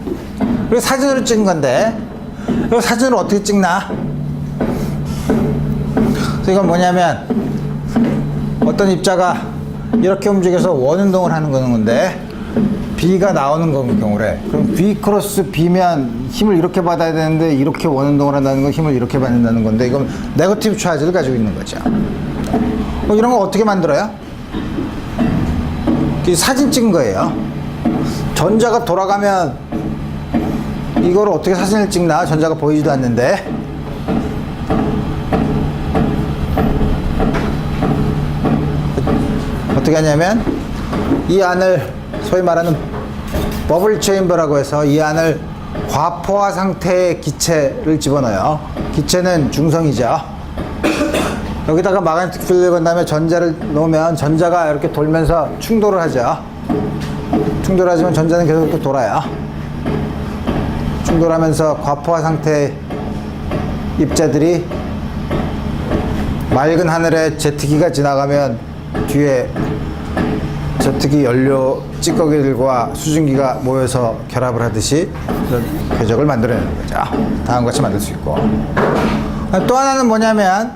우리 사진으로 찍은 건데 이 사진으로 어떻게 찍나? 그래서 이건 뭐냐면 어떤 입자가 이렇게 움직여서 원운동을 하는 건데 B가 나오는 경우래. 그럼 B 크로스 B면 힘을 이렇게 받아야 되는데 이렇게 원운동을 한다는 건 힘을 이렇게 받는다는 건데 이건 네거티브 차지를 가지고 있는 거죠. 이런 거 어떻게 만들어요? 사진 찍은 거예요. 전자가 돌아가면 이걸 어떻게 사진을 찍나? 전자가 보이지도 않는데. 어떻게 하냐면 이 안을 소위 말하는 버블 체인버라고 해서 이 안을 과포화 상태의 기체를 집어넣어요. 기체는 중성이죠. 여기다가 마그네틱 필드를 건 다음에 전자를 놓으면 전자가 이렇게 돌면서 충돌을 하죠. 충돌하지만 전자는 계속 이렇게 돌아요. 충돌하면서 과포화 상태의 입자들이 맑은 하늘에 제트기가 지나가면 뒤에 제트기 연료 찌꺼기들과 수증기가 모여서 결합을 하듯이 그런 궤적을 만들어내는 거죠. 다음과 같이 만들 수 있고. 또 하나는 뭐냐면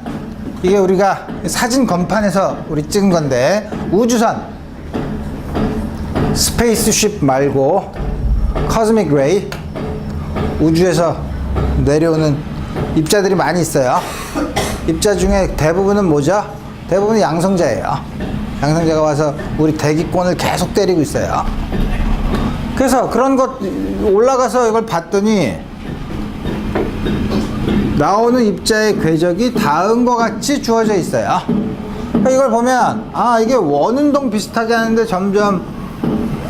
이게 우리가 사진 건판에서 우리 찍은 건데 우주선 스페이스쉽 말고 코스믹 레이 우주에서 내려오는 입자들이 많이 있어요. 입자 중에 대부분은 뭐죠? 대부분은 양성자예요. 양성자가 와서 우리 대기권을 계속 때리고 있어요. 그래서 그런 것 올라가서 이걸 봤더니 나오는 입자의 궤적이 다음과 같이 주어져 있어요. 그러니까 이걸 보면 이게 원운동 비슷하게 하는데 점점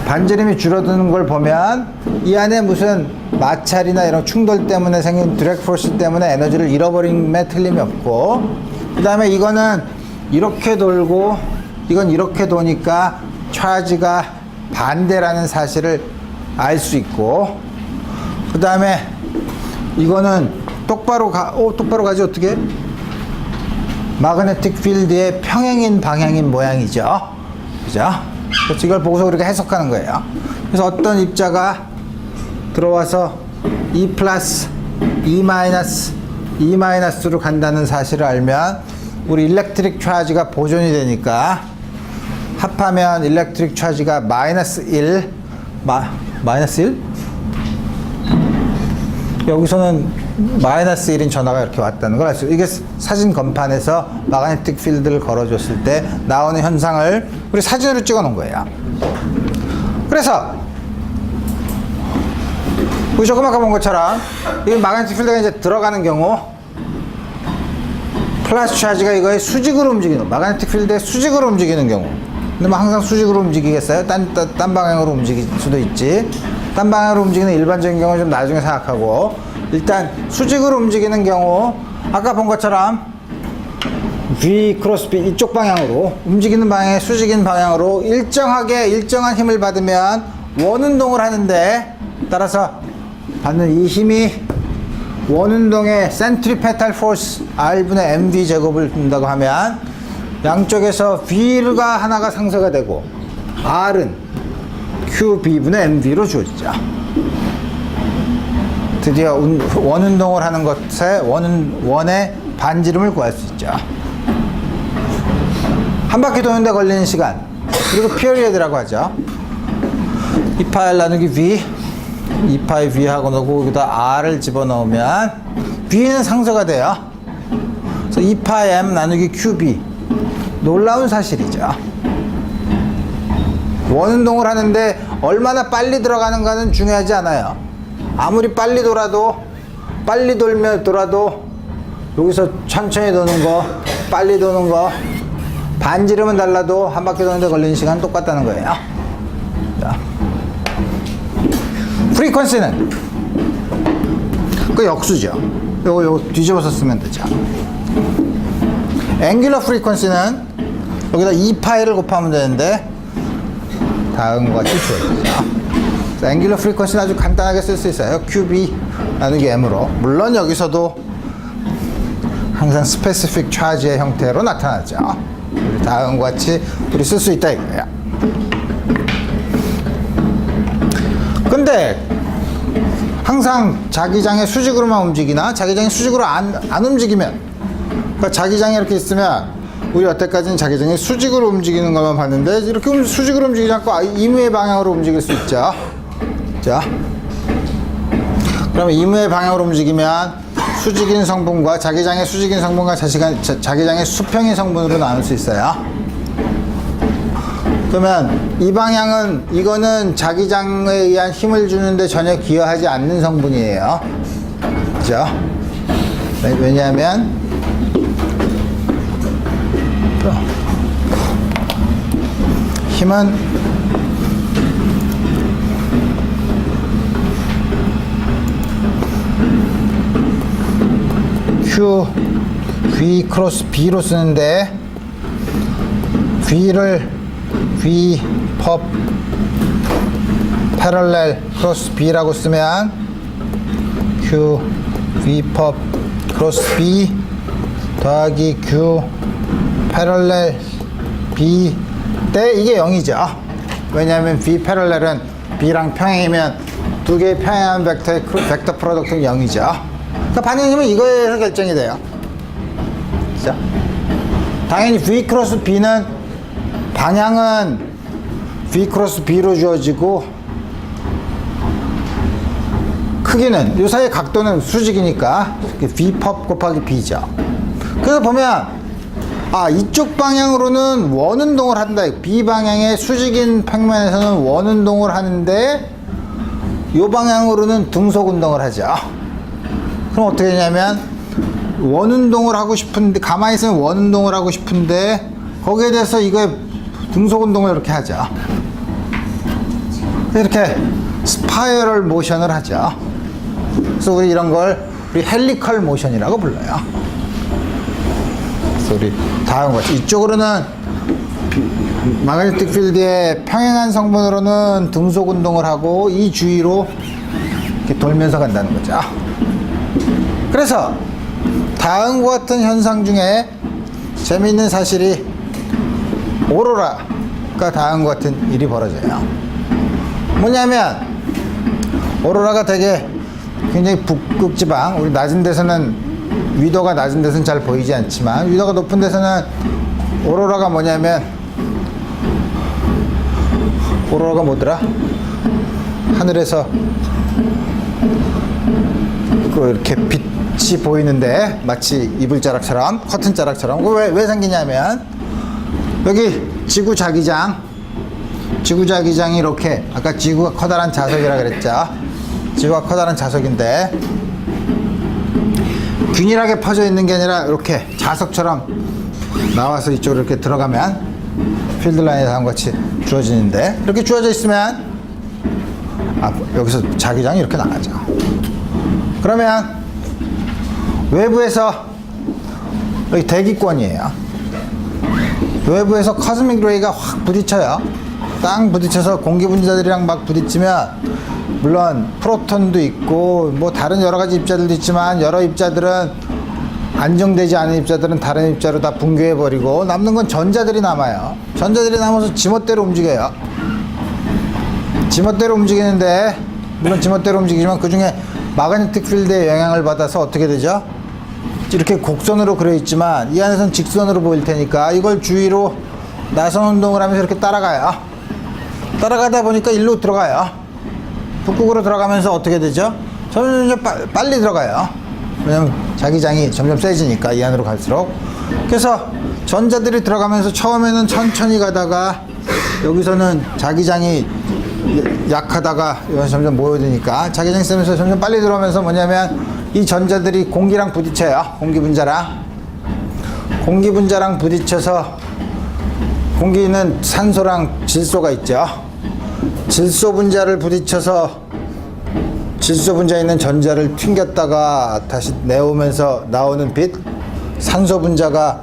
반지름이 줄어드는 걸 보면 이 안에 무슨 마찰이나 이런 충돌 때문에 생긴 드래그 포스 때문에 에너지를 잃어버림에 틀림이 없고, 그 다음에 이거는 이렇게 돌고 이건 이렇게 도니까 차지가 반대라는 사실을 알 수 있고, 그 다음에 이거는 똑바로 가지 어떻게? 마그네틱 필드의 평행인 방향인 모양이죠. 그죠? 그래서 이걸 보고서 우리가 해석하는 거예요. 그래서 어떤 입자가 들어와서 E 플러스, E 마이너스, E 마이너스로 간다는 사실을 알면 우리 일렉트릭 차지가 보존이 되니까 합하면 일렉트릭 차지가 마이너스 1, 마이너스 1? 여기서는 마이너스 1인 전화가 이렇게 왔다는 걸 알 수, 이게 사진 건판에서 마그네틱 필드를 걸어줬을 때 나오는 현상을 우리 사진으로 찍어 놓은 거예요. 그래서 우리 조금 아까 본 것처럼 이 마그네틱 필드가 이제 들어가는 경우 플러스 차지가 이거의 수직으로 움직이는, 마그네틱 필드의 수직으로 움직이는 경우. 근데 뭐 항상 수직으로 움직이겠어요? 딴 방향으로 움직일 수도 있지. 딴 방향으로 움직이는 일반적인 경우는 좀 나중에 생각하고, 일단 수직으로 움직이는 경우 아까 본 것처럼 V 크로스 B 이쪽 방향으로 움직이는 방향의 수직인 방향으로 일정한 힘을 받으면 원운동을 하는데, 따라서 받는 이 힘이 원운동의 센트리페탈 포스 R분의 mv 제곱을 둔다고 하면 양쪽에서 V가 하나가 상쇄가 되고 R은 QB분의 mv로 주어지죠. 드디어 원운동을 하는 것에 원의 반지름을 구할 수 있죠. 한 바퀴 도는데 걸리는 시간, 그리고 피어리어드라고 하죠. 2파이 나누기 V, 2파이 V 하고 넣고 여기다 R을 집어넣으면 V는 상쇄가 돼요. 그래서 2파이 M 나누기 QB. 놀라운 사실이죠. 원운동을 하는데 얼마나 빨리 들어가는가는 중요하지 않아요. 아무리 빨리 돌아도 여기서 천천히 도는 거, 빨리 도는 거, 반지름은 달라도 한 바퀴 도는데 걸리는 시간 똑같다는 거예요. 자. 프리퀀시는 그 역수죠. 요거 뒤집어서 쓰면 되죠. 앵귤러 프리퀀시는 여기다 2파이를 곱하면 되는데 다음과 같이 주어지죠. 앵귤러 프리퀀시는 아주 간단하게 쓸 수 있어요. QB 나누기 M으로. 물론 여기서도 항상 스페시픽 차지의 형태로 나타나죠. 다음과 같이 우리 쓸 수 있다 이거예요. 근데 항상 자기장의 수직으로만 움직이나 자기장이 수직으로 안 움직이면, 그러니까 자기장이 이렇게 있으면 우리 여태까지는 자기장이 수직으로 움직이는 것만 봤는데 이렇게 수직으로 움직이지 않고 이무의 방향으로 움직일 수 있죠. 자, 그러면 이무의 방향으로 움직이면 수직인 성분과 자기장의 수직인 성분과 자기장의 수평인 성분으로 나눌 수 있어요. 그러면 이 방향은, 이거는 자기장에 의한 힘을 주는데 전혀 기여하지 않는 성분이에요. 그죠? 왜냐하면 힘은 Q V 크로스 B로 쓰는데 V를 V 펍 패럴렐 크로스 B라고 쓰면 Q V 펍 크로스 B 더하기 Q 패럴렐 B 때 이게 0이죠. 왜냐하면 V 패럴렐은 B랑 평행이면 두 개의 평행한 벡터의 벡터 프로덕트는 0이죠. 그러니까 반응 힘은 이거에서 결정이 돼요. 그죠? 당연히 V 크로스 B는 방향은 V 크로스 B로 주어지고 크기는 이 사이의 각도는 수직이니까 V 펍 곱하기 B죠. 그래서 보면 이쪽 방향으로는 원운동을 한다. B 방향의 수직인 평면에서는 원운동을 하는데 이 방향으로는 등속운동을 하죠. 그럼 어떻게 되냐면 원운동을 하고 싶은데, 가만히 있으면 원운동을 하고 싶은데 거기에 대해서 이거에 등속운동을 이렇게 하죠. 이렇게 스파이럴 모션을 하죠. 그래서 우리 이런 걸 헬리컬 모션이라고 불러요. 그래서 우리 다음과 같이 이쪽으로는 마그네틱 필드의 평행한 성분으로는 등속운동을 하고 이 주위로 이렇게 돌면서 간다는 거죠. 그래서 다음과 같은 현상 중에 재미있는 사실이 오로라가 다음과 같은 일이 벌어져요. 뭐냐면 오로라가 되게 굉장히 북극지방, 우리 낮은 데서는, 위도가 낮은 데서는 잘 보이지 않지만 위도가 높은 데서는 오로라가 뭐냐면, 오로라가 뭐더라? 하늘에서 그 이렇게 빛이 보이는데 마치 이불자락처럼 커튼자락처럼. 왜 생기냐면 여기 지구자기장이 이렇게 아까 지구가 커다란 자석이라 그랬죠. 지구가 커다란 자석인데 균일하게 퍼져 있는 게 아니라 이렇게 자석처럼 나와서 이쪽으로 이렇게 들어가면 필드라인에 다음과 같이 주어지는데 이렇게 주어져 있으면 여기서 자기장이 이렇게 나가죠. 그러면 외부에서 여기 대기권이에요. 외부에서 코스믹 레이가 확 부딪혀요. 땅 부딪혀서 공기 분자들이랑 막 부딪히면 물론 프로톤도 있고 뭐 다른 여러 가지 입자들도 있지만 여러 입자들은 안정되지 않은 입자들은 다른 입자로 다 붕괴해 버리고 남는 건 전자들이 남아요. 전자들이 남아서 지멋대로 움직여요. 지멋대로 움직이는데 물론 지멋대로 움직이지만 그 중에 마그네틱 필드의 영향을 받아서 어떻게 되죠? 이렇게 곡선으로 그려 있지만 이 안에서는 직선으로 보일 테니까 이걸 주위로 나선 운동을 하면서 이렇게 따라가요. 따라가다 보니까 일로 들어가요. 북극으로 들어가면서 어떻게 되죠? 점점 빨리 들어가요. 왜냐면 자기장이 점점 세지니까 이 안으로 갈수록. 그래서 전자들이 들어가면서 처음에는 천천히 가다가 여기서는 자기장이 약하다가 점점 모여드니까 자기장이 세면서 점점 빨리 들어오면서 뭐냐면 이 전자들이 공기랑 부딪혀요. 공기 분자랑 부딪혀서 공기는 산소랑 질소가 있죠. 질소 분자를 부딪혀서 질소 분자에 있는 전자를 튕겼다가 다시 내오면서 나오는 빛, 산소 분자가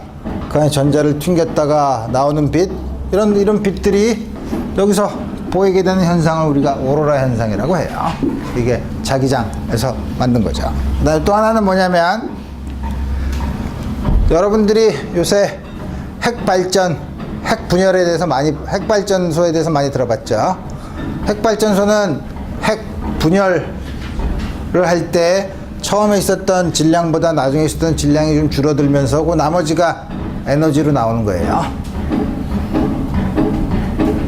그 안에 전자를 튕겼다가 나오는 빛, 이런 빛들이 여기서 보이게 되는 현상을 우리가 오로라 현상이라고 해요. 이게 자기장에서 만든 거죠. 그다음에 또 하나는 뭐냐면 여러분들이 요새 핵분열에 대해서 핵발전소에 대해서 많이 들어봤죠. 핵발전소는 핵분열을 할 때 처음에 있었던 질량보다 나중에 있었던 질량이 좀 줄어들면서 그 나머지가 에너지로 나오는 거예요.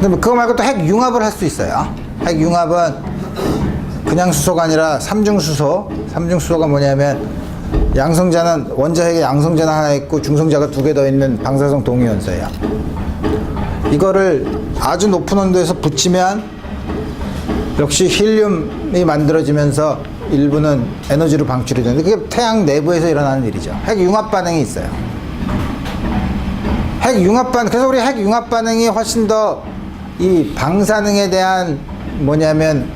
근데 그거 말고 또 핵융합을 할 수 있어요. 핵융합은 그냥 수소가 아니라 삼중수소. 삼중수소가 뭐냐면 양성자는 원자핵에 양성자는 하나 있고 중성자가 2개 더 있는 방사성 동위원소예요. 이거를 아주 높은 온도에서 붙이면 역시 힐륨이 만들어지면서 일부는 에너지로 방출이 되는데 그게 태양 내부에서 일어나는 일이죠. 핵융합 반응이 있어요. 그래서 우리 핵융합 반응이 훨씬 더 이 방사능에 대한 뭐냐면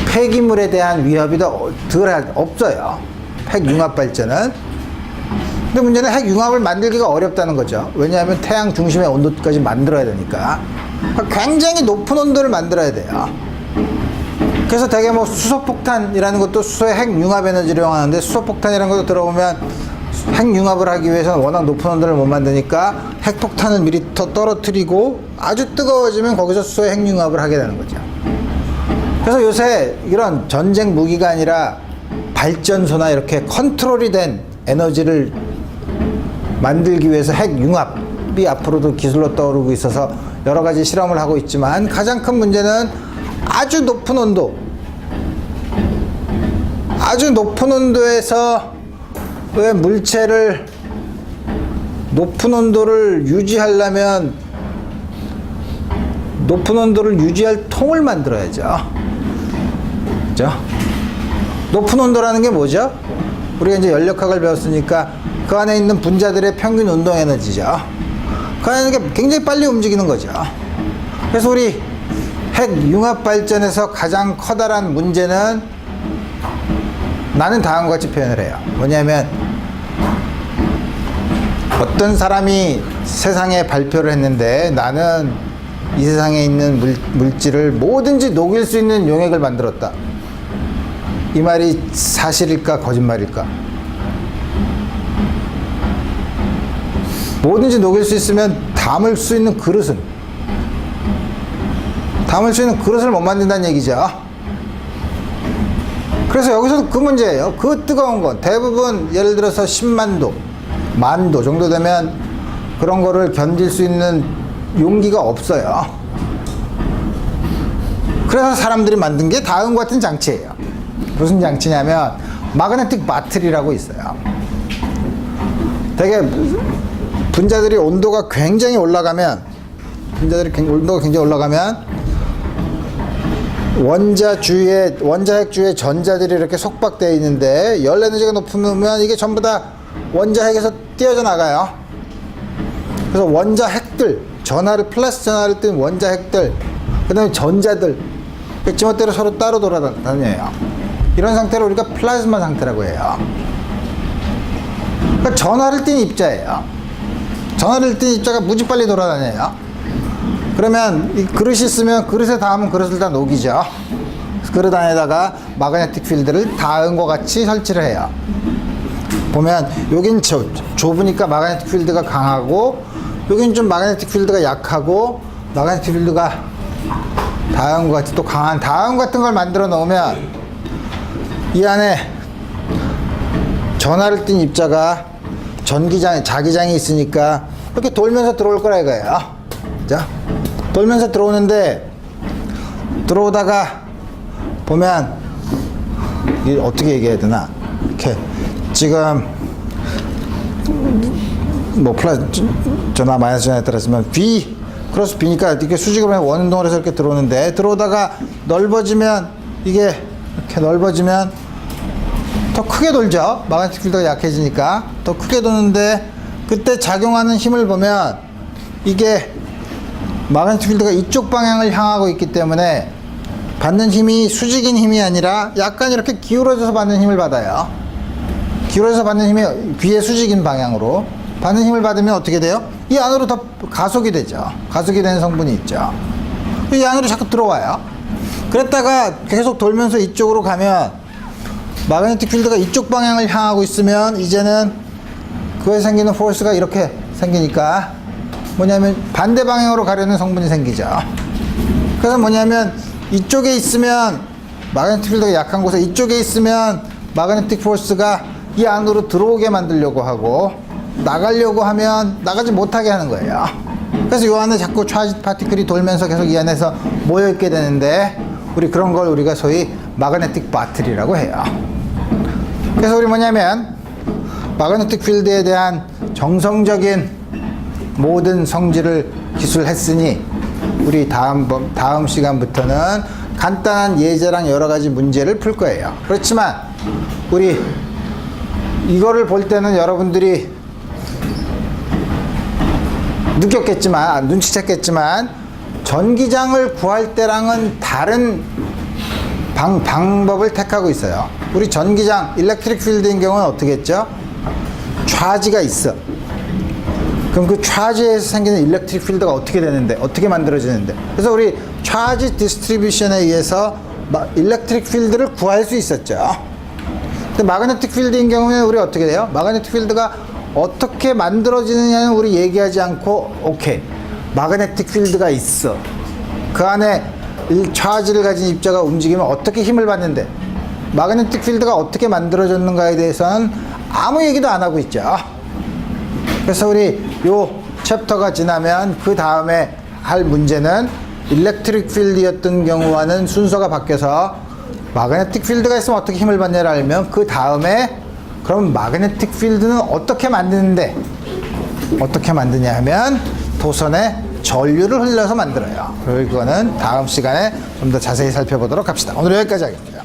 폐기물에 대한 위협이 더 덜 없어요. 핵융합 발전은. 근데 문제는 핵융합을 만들기가 어렵다는 거죠. 왜냐하면 태양 중심의 온도까지 만들어야 되니까. 굉장히 높은 온도를 만들어야 돼요. 그래서 되게 뭐 수소폭탄이라는 것도 수소의 핵융합 에너지를 이용하는데 수소폭탄이라는 것도 들어보면 핵융합을 하기 위해서는 워낙 높은 온도를 못 만드니까 핵폭탄을 미리 더 떨어뜨리고 아주 뜨거워지면 거기서 수소의 핵융합을 하게 되는 거죠. 그래서 요새 이런 전쟁 무기가 아니라 발전소나 이렇게 컨트롤이 된 에너지를 만들기 위해서 핵융합이 앞으로도 기술로 떠오르고 있어서 여러 가지 실험을 하고 있지만 가장 큰 문제는 아주 높은 온도에서 왜 물체를 높은 온도를 유지하려면 높은 온도를 유지할 통을 만들어야죠. 그죠? 높은 온도라는 게 뭐죠? 우리가 이제 연력학을 배웠으니까 그 안에 있는 분자들의 평균 운동 에너지죠. 그 안에 게 굉장히 빨리 움직이는 거죠. 그래서 우리 핵융합 발전에서 가장 커다란 문제는 나는 다음과 같이 표현을 해요. 뭐냐면 어떤 사람이 세상에 발표를 했는데 나는 이 세상에 있는 물질을 뭐든지 녹일 수 있는 용액을 만들었다. 이 말이 사실일까 거짓말일까? 뭐든지 녹일 수 있으면 담을 수 있는 그릇을 못 만든다는 얘기죠. 그래서 여기서도 그 문제예요. 그 뜨거운 건 대부분 예를 들어서 10만 도, 만 도 정도 되면 그런 거를 견딜 수 있는 용기가 없어요. 그래서 사람들이 만든 게 다음과 같은 장치예요. 무슨 장치냐면 마그네틱 바틀이라고 있어요. 되게 분자들이 온도가 굉장히 올라가면 원자핵 주위에 전자들이 이렇게 속박되어 있는데 열 에너지가 높으면 이게 전부 다 원자핵에서 띄어져 나가요. 그래서 원자핵들, 플라스 전하를 띤 원자핵들, 그 다음에 전자들, 지멋대로 서로 따로 돌아다녀요. 이런 상태를 우리가 플라즈마 상태라고 해요. 그러니까 전하를 띤 입자예요. 전하를 띤 입자가 무지 빨리 돌아다녀요. 그러면 이 그릇이 있으면 그릇에 닿으면 그릇을 다 녹이죠. 그릇 안에다가 마그네틱 필드를 다음과 같이 설치를 해요. 보면 여긴 좁으니까 마그네틱 필드가 강하고 여긴 좀 마그네틱 필드가 약하고 마그네틱 필드가 다음과 같이 또 강한 다음 같은 걸 만들어 놓으면 이 안에 전하를 띤 입자가 자기장이 있으니까 이렇게 돌면서 들어올 거라 이거예요. 자, 돌면서 들어오는데 들어오다가 보면 이게 어떻게 얘기해야 되나? 이렇게 지금 뭐 플러스 전화 마이너스 전화에 따라서면 B 크로스 B니까 이렇게 수직으로 원운동을 해서 이렇게 들어오는데 들어오다가 넓어지면 이게 이렇게 넓어지면 더 크게 돌죠. 마그네틱 필드가 약해지니까 더 크게 도는데 그때 작용하는 힘을 보면 이게 마그네틱 필드가 이쪽 방향을 향하고 있기 때문에 받는 힘이 수직인 힘이 아니라 약간 이렇게 기울어져서 받는 힘을 받아요. 기울어져서 받는 힘이 귀의 수직인 방향으로 받는 힘을 받으면 어떻게 돼요? 이 안으로 더 가속이 되죠. 가속이 되는 성분이 있죠. 이 안으로 자꾸 들어와요. 그랬다가 계속 돌면서 이쪽으로 가면 마그네틱 필드가 이쪽 방향을 향하고 있으면 이제는 그에 생기는 포스가 이렇게 생기니까 뭐냐면 반대 방향으로 가려는 성분이 생기죠. 그래서 뭐냐면 이쪽에 있으면 마그네틱 필드가 약한 곳에 이쪽에 있으면 마그네틱 포스가 이 안으로 들어오게 만들려고 하고 나가려고 하면 나가지 못하게 하는 거예요. 그래서 이 안에 자꾸 차지 파티클이 돌면서 계속 이 안에서 모여있게 되는데 그런 걸 우리가 소위 마그네틱 바틀이라고 해요. 그래서 우리 뭐냐면 마그네틱 필드에 대한 정성적인 모든 성질을 기술했으니 우리 다음 시간부터는 간단한 예제랑 여러 가지 문제를 풀 거예요. 그렇지만 우리 이거를 볼 때는 여러분들이 느꼈겠지만 눈치챘겠지만 전기장을 구할 때랑은 다른 방법을 택하고 있어요. 우리 전기장 일렉트릭 필드인 경우는 어떻게 했죠? 차지가 있어. 그럼 그 차지에서 생기는 일렉트릭 필드가 어떻게 되는데 어떻게 만들어지는데 그래서 우리 차지 디스트리뷰션에 의해서 일렉트릭 필드를 구할 수 있었죠. 근데 마그네틱 필드인 경우는 우리 어떻게 돼요? 마그네틱 필드가 어떻게 만들어지느냐는 우리 얘기하지 않고 오케이 마그네틱 필드가 있어. 그 안에 차지를 가진 입자가 움직이면 어떻게 힘을 받는데 마그네틱 필드가 어떻게 만들어졌는가에 대해서는 아무 얘기도 안 하고 있죠. 그래서 우리 요 챕터가 지나면 그 다음에 할 문제는 일렉트릭 필드였던 경우와는 순서가 바뀌어서 마그네틱 필드가 있으면 어떻게 힘을 받냐를 알면 그 다음에 그럼 마그네틱 필드는 어떻게 만드는데 어떻게 만드냐 하면 도선에 전류를 흘려서 만들어요. 그거는 다음 시간에 좀 더 자세히 살펴보도록 합시다. 오늘 여기까지 하겠습니다.